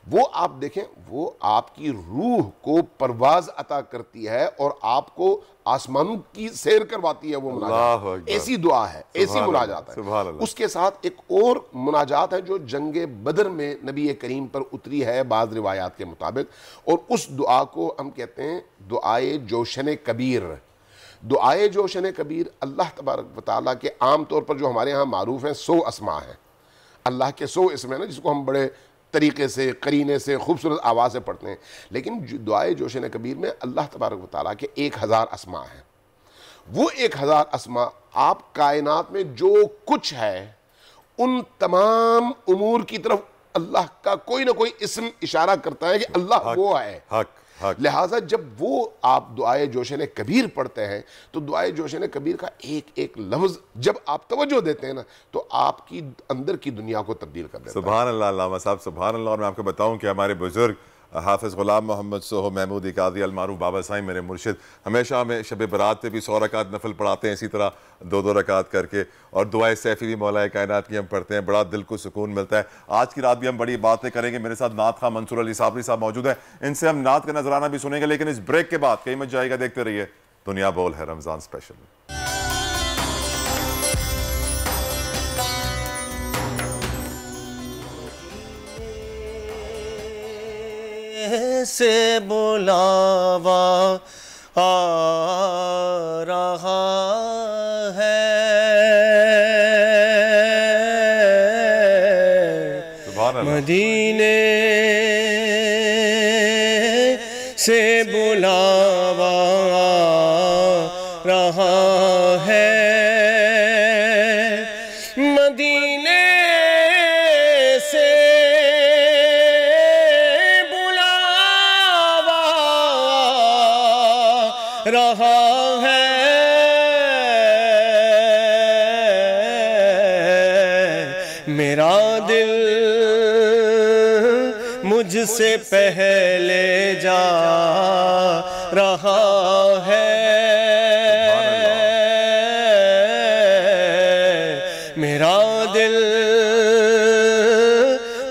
वो आप देखें, वो आपकी रूह को परवाज अता करती है और आपको आसमानों की सैर करवाती है। वो मुनाजात ऐसी दुआ है, ऐसी मुनाजात है। उसके साथ एक और मुनाजात है जो जंगे बदर में नबी करीम पर उतरी है बाज़ रिवायात के मुताबिक, और उस दुआ को हम कहते हैं दुआए जोशन कबीर। दुआए जोशन कबीर अल्लाह तबारक व तआला के आम तौर पर जो हमारे यहाँ मारूफ हैं 100 अस्मा हैं, अल्लाह के 100 इसमें ना, जिसको हम बड़े तरीके से करीने से खूबसूरत आवाज़ से पढ़ते हैं। लेकिन दुआए जोशन कबीर में अल्लाह तबारक व तआला के 1000 अस्मा हैं। वो 1000 अस्मा आप कायनात में जो कुछ है उन तमाम उमूर की तरफ अल्लाह का कोई ना कोई इस्म इशारा करता है कि अल्लाह वो है। लिहाजा जब वो आप दुआए जोशन कबीर पढ़ते हैं तो दुआए जोशन कबीर का एक एक लफ्ज़ जब आप तवज्जो देते हैं ना तो आपकी अंदर की दुनिया को तब्दील कर देता है। सुभान अल्लाह अल्लामा साहब, सुभान अल्लाह। और मैं आपको बताऊं कि हमारे बुजुर्ग हाफ़िज़ ग़ुलाम मोहम्मद सोहो महमूदी कादी अलमारूफ बाबा साईं मेरे मुर्शिद हमेशा हमें शब बरात पे भी 100 रकात नफल पढ़ाते हैं, इसी तरह 2-2 रकात करके, और दुआए सैफ़ी भी मौलाए कायनात की हम पढ़ते हैं। बड़ा दिल को सुकून मिलता है। आज की रात भी हम बड़ी बातें करेंगे। मेरे साथ नात खां मंसूर अली साबरी साहब मौजूद हैं, इनसे हम नात का नजराना भी सुनेंगे। लेकिन इस ब्रेक के बाद कहीं मत जाएगा, देखते रहिए दुनिया बोल है रमज़ान स्पेशल। से बुलावा आ रहा है, मदीने से बुलावा आ रहा है, मदीने से रहा है, मेरा दिल मुझसे पहले जा रहा है, मेरा दिल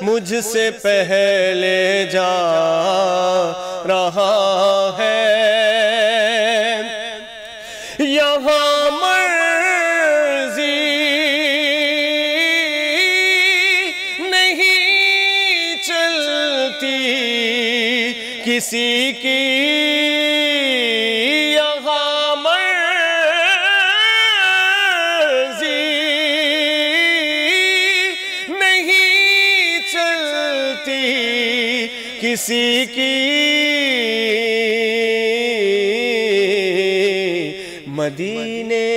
मुझसे पहले जा रहा है, यहाँ मर्जी नहीं चलती किसी की, यहाँ मर्जी नहीं चलती किसी की मदीने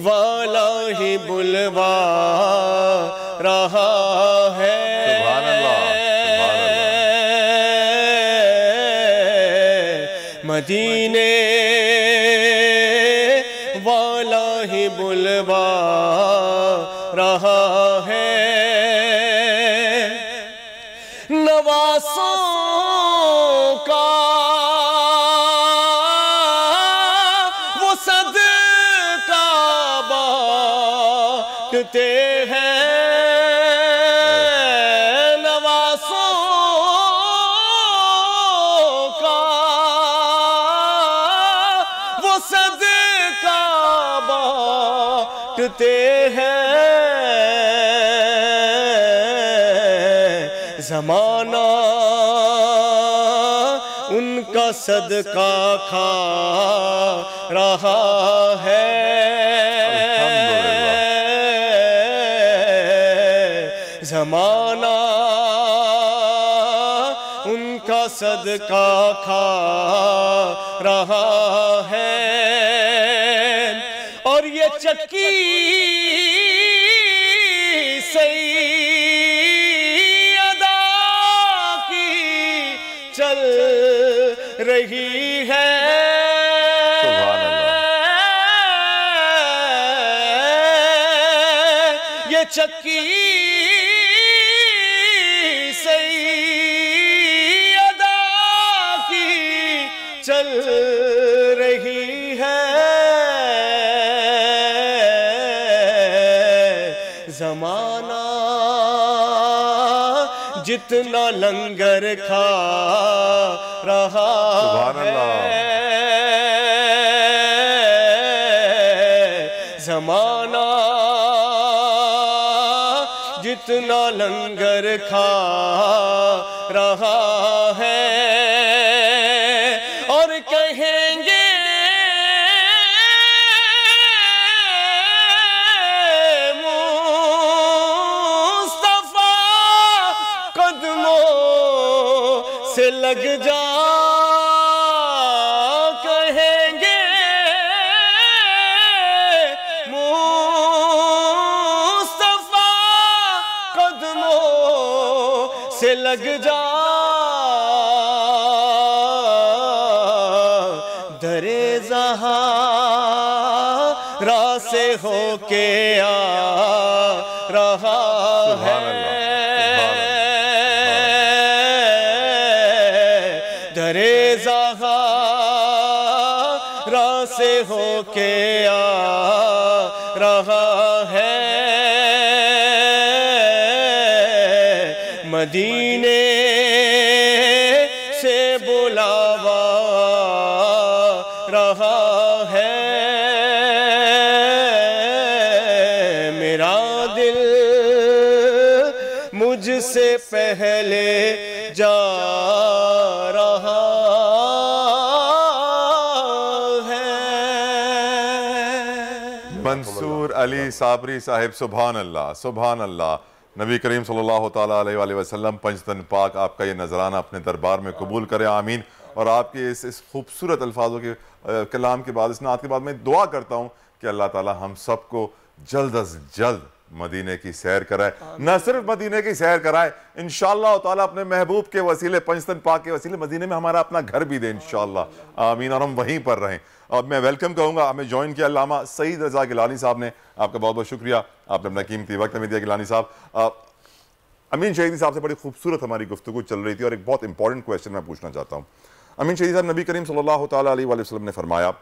वाला ही बुलवा रहा है। सुभान अल्लाह, सुभान अल्लाह। मदीने वाला ही बुलवा रहा है। नवासों का वो सदका बांटते हैं। नवासों का वो सदका बांटते हैं। ज़माना उनका सदका खा रहा है। ज़माना उनका सदका खा रहा है। और ये चक्की चल रही है। सुभान अल्लाह। ये चक्की सैयदा की चल रही है। ज़माना जितना लंगर खा रहा है। ज़माना जितना लंगर खा रहा है। और कहेंगे से लग जा, कहेंगे मुस्तफा कदमों से लग जा। दरे ज़हरा से होके आ रहा है। दरे ज़हरा से होके आ रहा है। मदीने से बुलावा रहा है। मेरा दिल मुझसे पहले जा रहा है। मंसूर अली साबरी साहिब, सुभान अल्लाह, सुभान अल्लाह। नबी करीम सल्लल्लाहु ताला अलैहि वसल्लम पंचतन पाक आपका ये नजराना अपने दरबार में कबूल करे, आमीन। और आपके इस खूबसूरत अल्फाजों के कलाम के बाद, इस नात के बाद मैं दुआ करता हूँ कि अल्लाह ताला हम सबको जल्द अज जल्द मदीने की सैर कराए। न सिर्फ मदीने की सैर कराए, इंशाअल्लाह ताला अपने महबूब के वसीले, पंचतन पाक के वसीले मदीने में हमारा अपना घर भी दे इंशाअल्लाह, आमीन। और हम वहीं पर रहें। अब मैं वेलकम कहूँगा, हमें ज्वाइन किया अल्लामा सईद रज़ा गिलानी साहब ने। आपका बहुत बहुत शुक्रिया, आपने अपना कीमती वक्त हमें दिया गिलानी साहब। अमीन शहीदी साहब से बड़ी खूबसूरत हमारी गुफ्तगू चल रही थी और एक बहुत इंपॉर्टेंट क्वेश्चन मैं पूछना चाहता हूँ। अमीन शहीदी साहब, नबी करीम सल्लल्लाहु ताला अलैहि वसल्लम ने फरमाया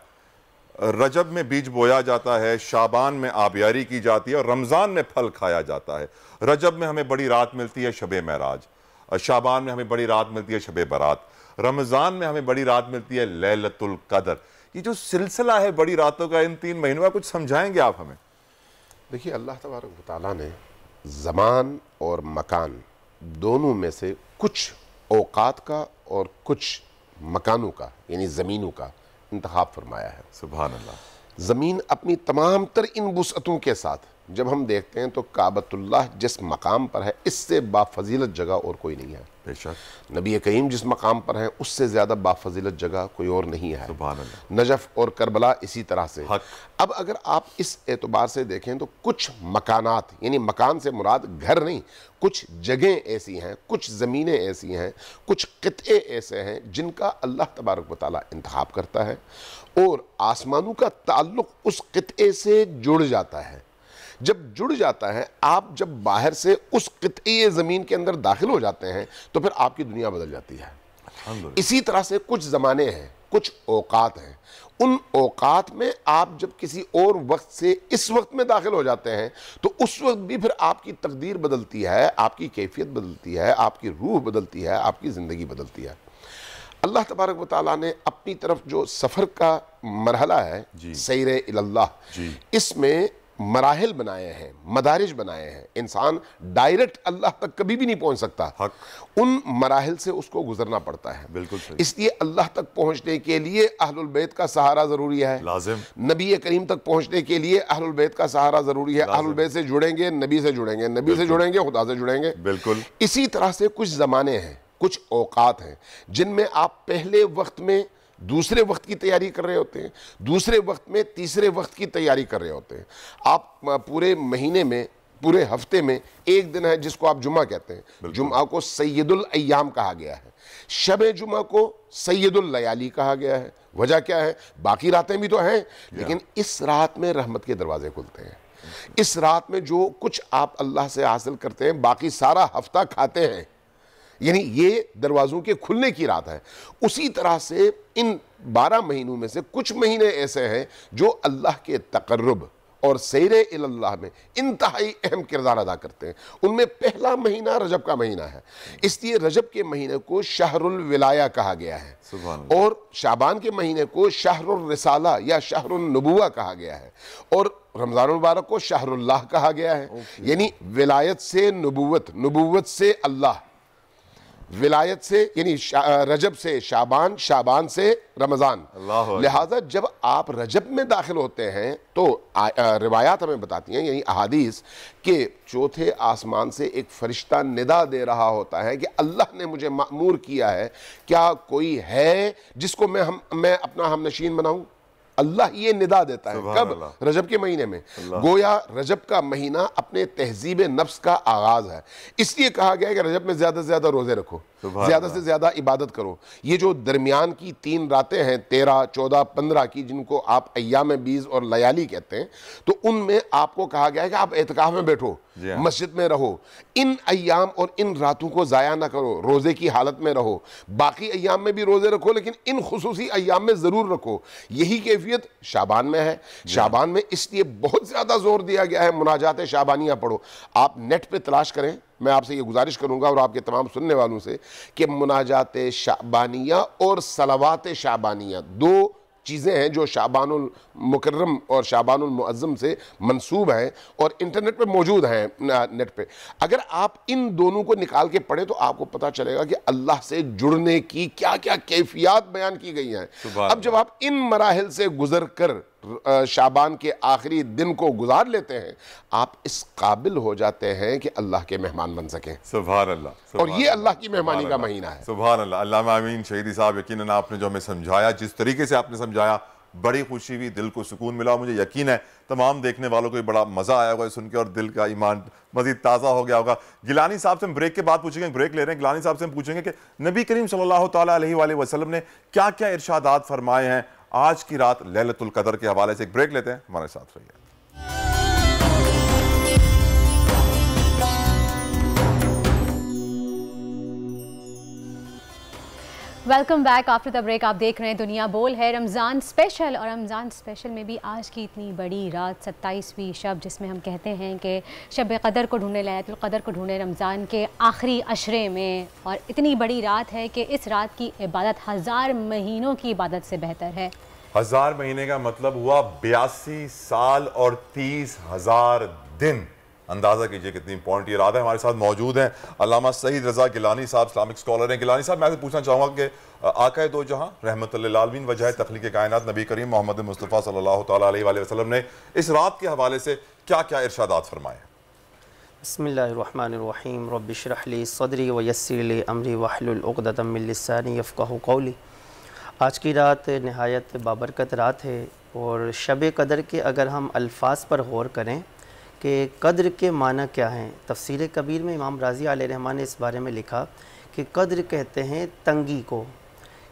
रजब में बीज बोया जाता है, शाबान में आबियारी की जाती है और रमज़ान में फल खाया जाता है। रजब में हमें बड़ी रात मिलती है शब महराज, शाबान में हमें बड़ी रात मिलती है शब बारात, रमज़ान में हमें बड़ी रात मिलती है लैलतुल क़द्र। ये जो सिलसिला है बड़ी रातों का, इन 3 महीनों का, कुछ समझाएंगे आप हमें? देखिए, अल्लाह तबारक व तआला ने ज़मान और मकान दोनों में से कुछ औकात का और कुछ मकानों का यानी ज़मीनों का इंतखाब फरमाया है। सुभान अल्लाह। ज़मीन अपनी तमाम तर इन वुसअतों के साथ जब हम देखते हैं तो काबतुल्लाह जिस मकाम पर है इससे बाफजीलत जगह और कोई नहीं है। बेशक नबी करीम जिस मकाम पर है उससे ज़्यादा बाफजीलत जगह कोई और नहीं है। सुभान अल्लाह। नजफ और करबला इसी तरह से। अब अगर आप इस एतबार से देखें तो कुछ मकानात, यानी मकान से मुराद घर नहीं, कुछ जगहें ऐसी हैं, कुछ ज़मीनें ऐसी हैं, कुछ क़ित्ए ऐसे हैं जिनका अल्लाह तबारक व तआला इंतखाब करता है और आसमानों का ताल्लुक़ उस क़ित्ए से जुड़ जाता है। जब जुड़ जाता है, आप जब बाहर से उस क़ित्ए ज़मीन के अंदर दाखिल हो जाते हैं तो फिर आपकी दुनिया बदल जाती है। इसी तरह से कुछ ज़माने हैं, कुछ औकात हैं, उन औकात में आप जब किसी और वक्त से इस वक्त में दाखिल हो जाते हैं तो उस वक्त भी फिर आपकी तकदीर बदलती है, आपकी कैफियत बदलती है, आपकी रूह बदलती है, आपकी ज़िंदगी बदलती है। अल्लाह तबारक व तआला ने अपनी तरफ जो सफ़र का मरहला है सैर इल्लाह, इसमें मराहिल बनाए हैं, मदारिज बनाए हैं। इंसान डायरेक्ट अल्लाह तक कभी भी नहीं पहुंच सकता, उन मराहिल से उसको गुजरना पड़ता है। बिल्कुल सही। इसलिए अल्लाह तक पहुंचने के लिए अहलुल बैत का सहारा ज़रूरी है, लाजिम। नबी करीम तक पहुंचने के लिए अहलुल बैत का सहारा ज़रूरी है। अहलुल बैत से जुड़ेंगे, नबी से जुड़ेंगे, नबी से जुड़ेंगे, खुदा से जुड़ेंगे। बिल्कुल। इसी तरह से कुछ ज़माने हैं, कुछ औकात हैं जिनमें आप पहले वक्त में दूसरे वक्त की तैयारी कर रहे होते हैं, दूसरे वक्त में तीसरे वक्त की तैयारी कर रहे होते हैं। आप पूरे महीने में, पूरे हफ्ते में एक दिन है जिसको आप जुमा कहते हैं। जुमा को सैयदुल अय्याम कहा गया है, शब जुमा को सैयदुल लयाली कहा गया है। वजह क्या है? बाकी रातें भी तो हैं, लेकिन इस रात में रहमत के दरवाजे खुलते हैं। इस रात में जो कुछ आप अल्लाह से हासिल करते हैं बाकी सारा हफ्ता खाते हैं, यानी ये दरवाज़ों के खुलने की रात है। उसी तरह से इन 12 महीनों में से कुछ महीने ऐसे हैं जो अल्लाह के तक़र्रुब और सैर इल्लाह में इंतहाई अहम किरदार अदा करते हैं। उनमें पहला महीना रजब का महीना है, इसलिए रजब के महीने को शहरुल विलाया कहा गया है और शाबान के महीने को शहरुल रिसाला या शहरुल नबुवा कहा गया है और रमज़ान मुबारक को शहरुल्लाह कहा गया है। यानी विलायत से नबुवत, नबुवत से अल्लाह, विलायत से यानी रजब से शाबान, शाबान से रमज़ान। लिहाजा जब आप रजब में दाखिल होते हैं तो रिवायात हमें बताती हैं, यानी अहादीस के चौथे आसमान से एक फरिश्ता निदा दे रहा होता है कि अल्लाह ने मुझे मामूर किया है, क्या कोई है जिसको मैं अपना हमनशीन बनाऊं? अल्लाह ये निदा देता है। कब? रजब के महीने में। गोया रजब का महीना अपने तहजीब नफ्स का आगाज है, इसलिए कहा गया है कि रजब में ज्यादा से ज्यादा रोजे रखो, ज्यादा से ज्यादा इबादत करो। ये जो दरमियान की 3 रातें हैं 13, 14, 15 की, जिनको आप अय्याम बीज और लयाली कहते हैं, तो उनमें आपको कहा गया है कि आप एतकाफ में बैठो, मस्जिद में रहो, इन अय्याम और इन रातों को ज़ाया ना करो, रोज़े की हालत में रहो। बाकी अय्याम में भी रोज़े रखो लेकिन इन खुसूसी अय्याम में ज़रूर रखो। यही कैफियत शाबान में है। शाबान में इसलिए बहुत ज़्यादा जोर दिया गया है, मुनाजात शाबानिया पढ़ो। आप नेट पे तलाश करें, मैं आपसे ये गुजारिश करूंगा और आपके तमाम सुनने वालों से कि मुनाजात शाबानिया और सलावात शाबानिया 2 चीज़ें हैं जो शाबानुल मुकर्रम और शाबानुल मुअज्जम से मंसूब हैं और इंटरनेट पे मौजूद हैं, नेट पे। अगर आप इन दोनों को निकाल के पढ़ें तो आपको पता चलेगा कि अल्लाह से जुड़ने की क्या क्या कैफियत बयान की गई हैं। अब जब आप इन मराहिल से गुजर कर शाबान के आखिरी दिन को गुजार लेते हैं, आप इस काबिल हो जाते हैं कि अल्लाह के मेहमान बन सकें। सुभान अल्लाह। और ये अल्लाह की मेहमानी का महीना है। सुभान अल्लाह। अल्लामा अमीन शहीदी साहब, यकीनन आपने जो हमें समझाया, जिस तरीके से आपने समझाया, बड़ी खुशी हुई, दिल को सुकून मिला। मुझे यकीन है तमाम देखने वालों को बड़ा मजा आया होगा सुन के और दिल का ईमान मजीद ताज़ा हो गया होगा। गिलानी साहब से हम ब्रेक के बाद पूछेंगे, ब्रेक ले रहे हैं, गिलानी साहब से हम पूछेंगे कि नबी करीम सल्लल्लाहु तआला अलैहि वसल्लम ने क्या क्या इरशादात फरमाए हैं आज की रात लैलतुल कदर के हवाले से। एक ब्रेक लेते हैं, हमारे साथ रहिए। Welcome back after the break. आप देख रहे हैं दुनिया बोल है रमज़ान स्पेशल, और रमज़ान स्पेशल में भी आज की इतनी बड़ी रात 27वीं शब, जिसमें हम कहते हैं कि शब क़दर को ढूंढे, लैलतुल क़दर को ढूंढे रमज़ान के आखिरी अशरे में। और इतनी बड़ी रात है कि इस रात की इबादत 1000 महीनों की इबादत से बेहतर है। 1000 महीने का मतलब हुआ 82 साल और 30,000 दिन। अंदाज़ा कीजिए कितनी इंपॉर्टेंट ये रात है। हमारे साथ मौजूद हैं अल्लामा सईद रज़ा गिलानी साहब, इस्लामिक स्कॉलर हैं। गिलानी साहब, मैं आपसे पूछना चाहूँगा कि आका दो जहाँ रहमतुल लिल आलमीन वजह तख्लीक़ कायनात नबी करीम मोहम्मद मुस्तफ़ा सल्लल्लाहु तआला अलैहि वसल्लम ने इस रात के हवाले से क्या क्या इरशादात फरमाए? बिस्मिल्लाहिर्रहमानिर्रहीम रब्बि इश्रह ली सदरी व यस्सिर ली अमरी वहलुल उक़दतम मिन लिसानी यफ़क़हू क़ौली। आज की रात नहायत बाबरकत रात है और शब कदर के अगर हम अल्फाज पर गौर करें कि कद्र के माना क्या हैं, तफसीर कबीर में इमाम राज़ी अलैहिर्रहमान ने इस बारे में लिखा कि कद्र कहते हैं तंगी को,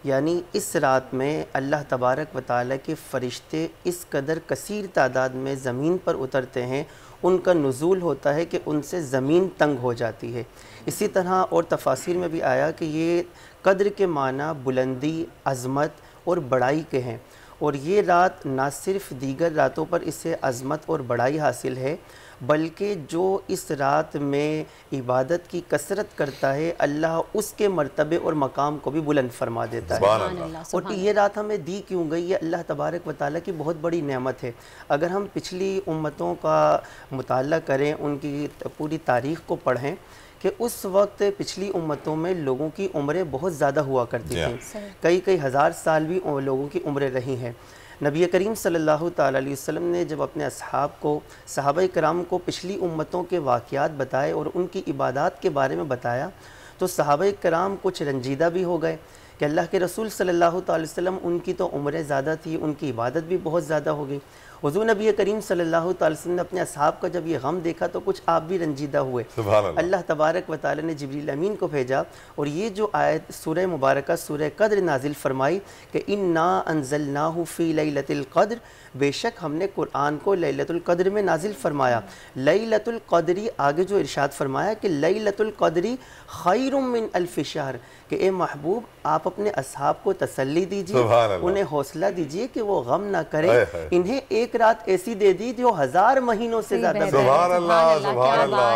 यानी इस रात में अल्लाह तबारक व तआला के फ़रिश्ते इस कदर कसीर तादाद में ज़मीन पर उतरते हैं, उनका नुज़ूल होता है कि उनसे ज़मीन तंग हो जाती है। इसी तरह और तफासिर में भी आया कि ये कद्र के माना बुलंदी, अज़मत और बड़ाई के हैं और ये रात ना सिर्फ़ दीगर रातों पर इसे अज़मत और बड़ाई हासिल है, बल्कि जो इस रात में इबादत की कसरत करता है अल्लाह उसके मर्तबे और मकाम को भी बुलंद फरमा देता है। और ये रात हमें दी क्यों गई, ये अल्लाह तबारक व तआला की बहुत बड़ी नेमत है। अगर हम पिछली उम्मतों का मुताला करें, उनकी पूरी तारीख़ को पढ़ें कि उस वक्त पिछली उम्मतों में लोगों की उम्रें बहुत ज़्यादा हुआ करती थी, कई हज़ार साल भी लोगों की उम्रें रही हैं। नबी करीम सल्लल्लाहु ताला अलैहि वसल्लम ने जब अपने असहाब को, सहाबा कराम को पिछली उम्मतों के वाक़यात बताए और उनकी इबादत के बारे में बताया तो सहाबा कराम कुछ रंजीदा भी हो गए कि अल्लाह के रसूल सल्लल्लाहु ताला अलैहि वसल्लम उनकी तो उम्रें ज़्यादा थी, उनकी इबादत भी बहुत ज़्यादा हो गई। हुज़ूर नबी करीम सल्लल्लाहु ताला अलैहि वसल्लम ने अपने असहाब का जब ये गम देखा तो कुछ आप भी रंजीदा हुए। अल्लाह तबारक व तआला ने जिब्रील अमीन को भेजा और ये जो आयत सूरह मुबारका सूरह कद्र नाजिल फरमाई कि इन्ना अंज़लनाहु फ़ी लैलतिल क़द्र, बेशक हमने कुरान को लैलतुल क़द्र में नाजिल फरमाया। लैलतुल क़द्री आगे जो इरशाद फरमाया कि लैलतुल क़द्री खैरुम मिन अल्फ़ि शहर, कि ए महबूब आप अपने असहाब को तसल्ली दीजिए, उन्हें हौसला दीजिए कि वो गम ना करें, इन्हें एक रात ऐसी दे दी जो 1000 महीनों से ज़्यादा।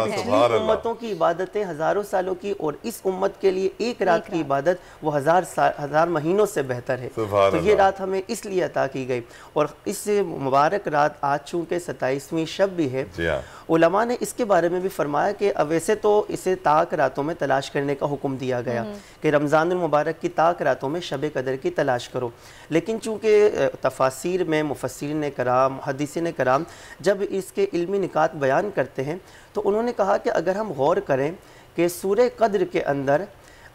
पिछली उम्मतों की इबादतें हज़ारों सालों की और इस उम्मत के लिए एक रात की इबादत वो 1000 महीनों से बेहतर है। तो ये रात हमें इसलिए अता की गई और इस मुबारक रात आज चूँकि 27वीं शब भी है, उलमा ने इसके बारे में भी फरमाया कि वैसे तो इसे ताक रातों में तलाश करने का हुक्म दिया गया कि रमज़ानुल मुबारक की ताक रातों में शब कदर की तलाश करो, लेकिन चूँकि तफासिर में मुफस्सिरीन कराम, हदीसीन कराम जब इसके इल्मी निकात बयान करते हैं तो उन्होंने कहा कि अगर हम गौर करें कि सूरह कद्र के अंदर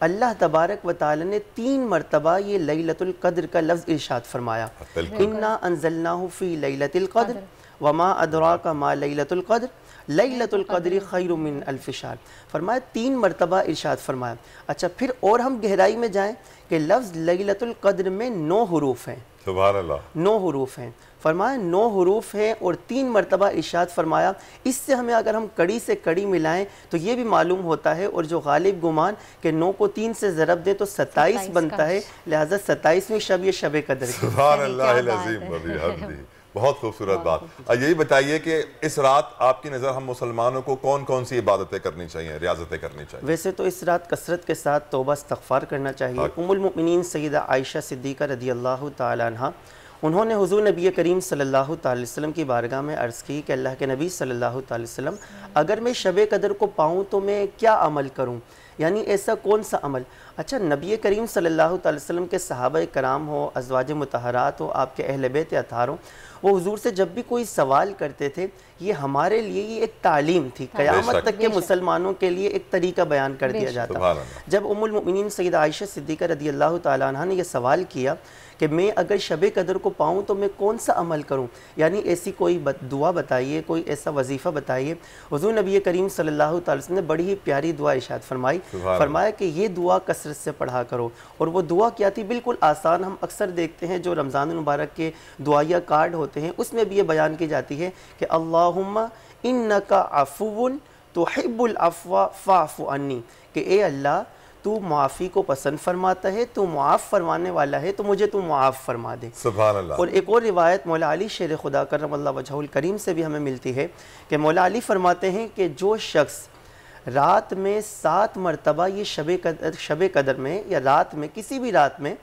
अल्लाह तबारक व तआला ने 3 मरतबा ये लैलतुल क़द्र का लफ्ज़ इरशाद फरमाया, इन्ना अंज़लनाहु फ़ी लैलतिल क़द्र वमा अदराका मा लैलतुल क़द्र लैलतुल क़द्री खैरुम मिन अल्फ़ि शहर, फरमाया 3 मरतबा इरशाद फरमाया। अच्छा, फिर और हम गहराई में जाएँ कि लफ्ज़ लैलतुल क़द्र में 9 हुरूफ हैं, सुभान अल्लाह, 9 हुरूफ हैं, फरमाया 9 हुरूफ हैं और 3 मरतबा इरशाद फरमाया। इससे हमें अगर हम कड़ी से कड़ी मिलाएं तो ये भी मालूम होता है और जो गालिब गुमान के 9 को 3 से ज़रब दें तो 27 बनता है, लिहाजा 27वीं शब ये शब कदर की। सुभान अल्लाह अज़ीम, बहुत खूबसूरत बात। यही बताइए कि इस रात आपकी नज़र हम मुसलमानों को कौन कौन सी इबादतें करनी चाहिए, रियाजतें करनी चाहिए? वैसे तो इस रात कसरत के साथ तौबा इस्तग़फ़ार करना चाहिए। उम्मुल मोमिनीन सैयदा आयशा सिद्दीक़ा रज़ियल्लाहु ताला अन्हा, उन्होंने हुज़ूर नबी करीम सल्लल्लाहु अलैहि वसल्लम की बारगाह में अर्ज़ की कि अल्लाह के नबी सल्लल्लाहु अलैहि वसल्लम, अगर मैं शब कदर को पाऊँ तो मैं क्या अमल करूँ, यानी ऐसा कौन सा अमल। अच्छा, नबी करीम सल्लल्लाहु अलैहि वसल्लम के सहाबा कराम हो, अज़वाज मुतहरात हो, आपके अहले बैत अतार हो, वो हुजूर से जब भी कोई सवाल करते थे ये हमारे लिए ये एक तालीम थी, क़यामत तक के मुसलमानों के लिए एक तरीका बयान कर दिया जाता। जब उम्मुल मोमिनीन सैयदा आयशा सिद्दीक़ा रज़ियल्लाहु ताला अन्हा ने यह सवाल किया कि मैं अगर शब कदर को पाऊँ तो मैं कौन सा अमल करूँ, यानी ऐसी कोई दुआ बताइए, कोई ऐसा वजीफ़ा बताइए। हुज़ूर नबी करीम सल्लल्लाहु अलैहि वसल्लम ने बड़ी ही प्यारी दुआ इरशाद फरमाई, फरमाया कि ये दुआ कसरत से पढ़ा करो। और वो दुआ क्या थी, बिल्कुल आसान, हम अक्सर देखते हैं जो रमज़ान मुबारक के दुआया कार्ड होते हैं उसमें भी ये बयान की जाती है कि अल्लाहुम्मा इन्नका अफ़ुव्वुन तुहिब्बुल अफ़्वा फ़अफ़ु अन्नी, कि ए अल्लाह तू मुआफ़ी को पसंद फरमाता है, तू मुआफ़ फरमाने वाला है, तो मुझे तू मुआफ़ फरमा दे। सुभान अल्लाह। और एक और रिवायत मौला अली शेर खुदा करमल्लाहु वजहुल करीम से भी हमें मिलती है कि मौला अली फरमाते हैं कि जो शख्स रात में 7 मरतबा ये शब कदर में या रात में किसी भी रात में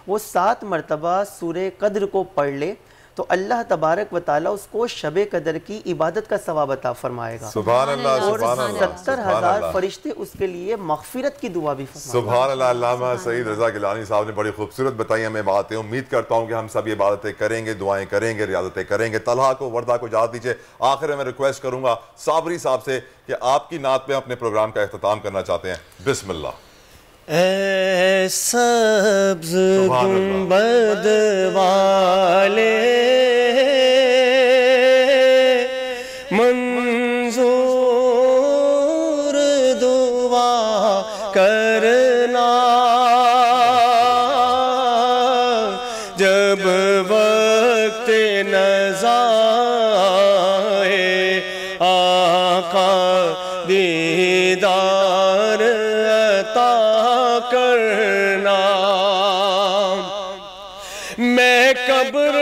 वो 7 मरतबा सूरह कद्र को पढ़ ले तो अल्लाह तबारक व तआला उसको शब कदर की इबादत का सवाब अता फरमाएगा। सुभान अल्लाह, और सुभान अल्लाह, 70,000 फरिश्ते उसके लिए मग़फ़िरत की दुआ भी फरमाएंगे। सुभान अल्लाह। अल्लामा सईद रज़ा गिलानी साहब ने बड़ी खूबसूरत बताई हमें बातें। उम्मीद करता हूँ कि हम सब ये इबादतें करेंगे, दुआएं करेंगे, रियादतें करेंगे। तलहा को, वर्दा को इजाज़त दीजिए। आखिर में मैं रिक्वेस्ट करूँगा साबरी साहब से कि आपकी नात में अपने प्रोग्राम का इख्तिताम करना चाहते हैं। बिस्मिल्लाह। ऐ सब्ज़ गुंबद वाले मंजूर दुआ करना, जब वक्त नज़ा आए आका दीदार अता करना। मैं कब्र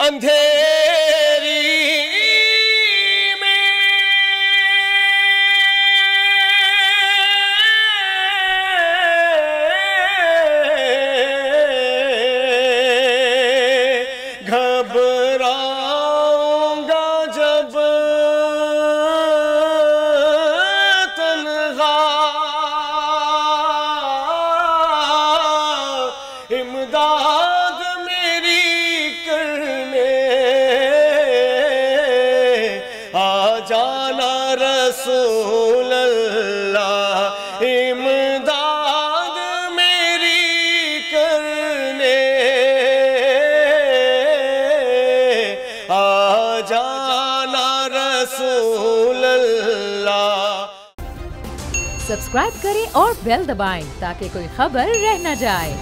अंधेरी में घबराऊंगा जब तन्हा, इमदाद मेरी करने आ जाना रसूल अल्लाह, इमदाद मेरी करने आ जाना रसूल अल्लाह। सब्सक्राइब करें और बेल दबाएं ताकि कोई खबर रह न जाए।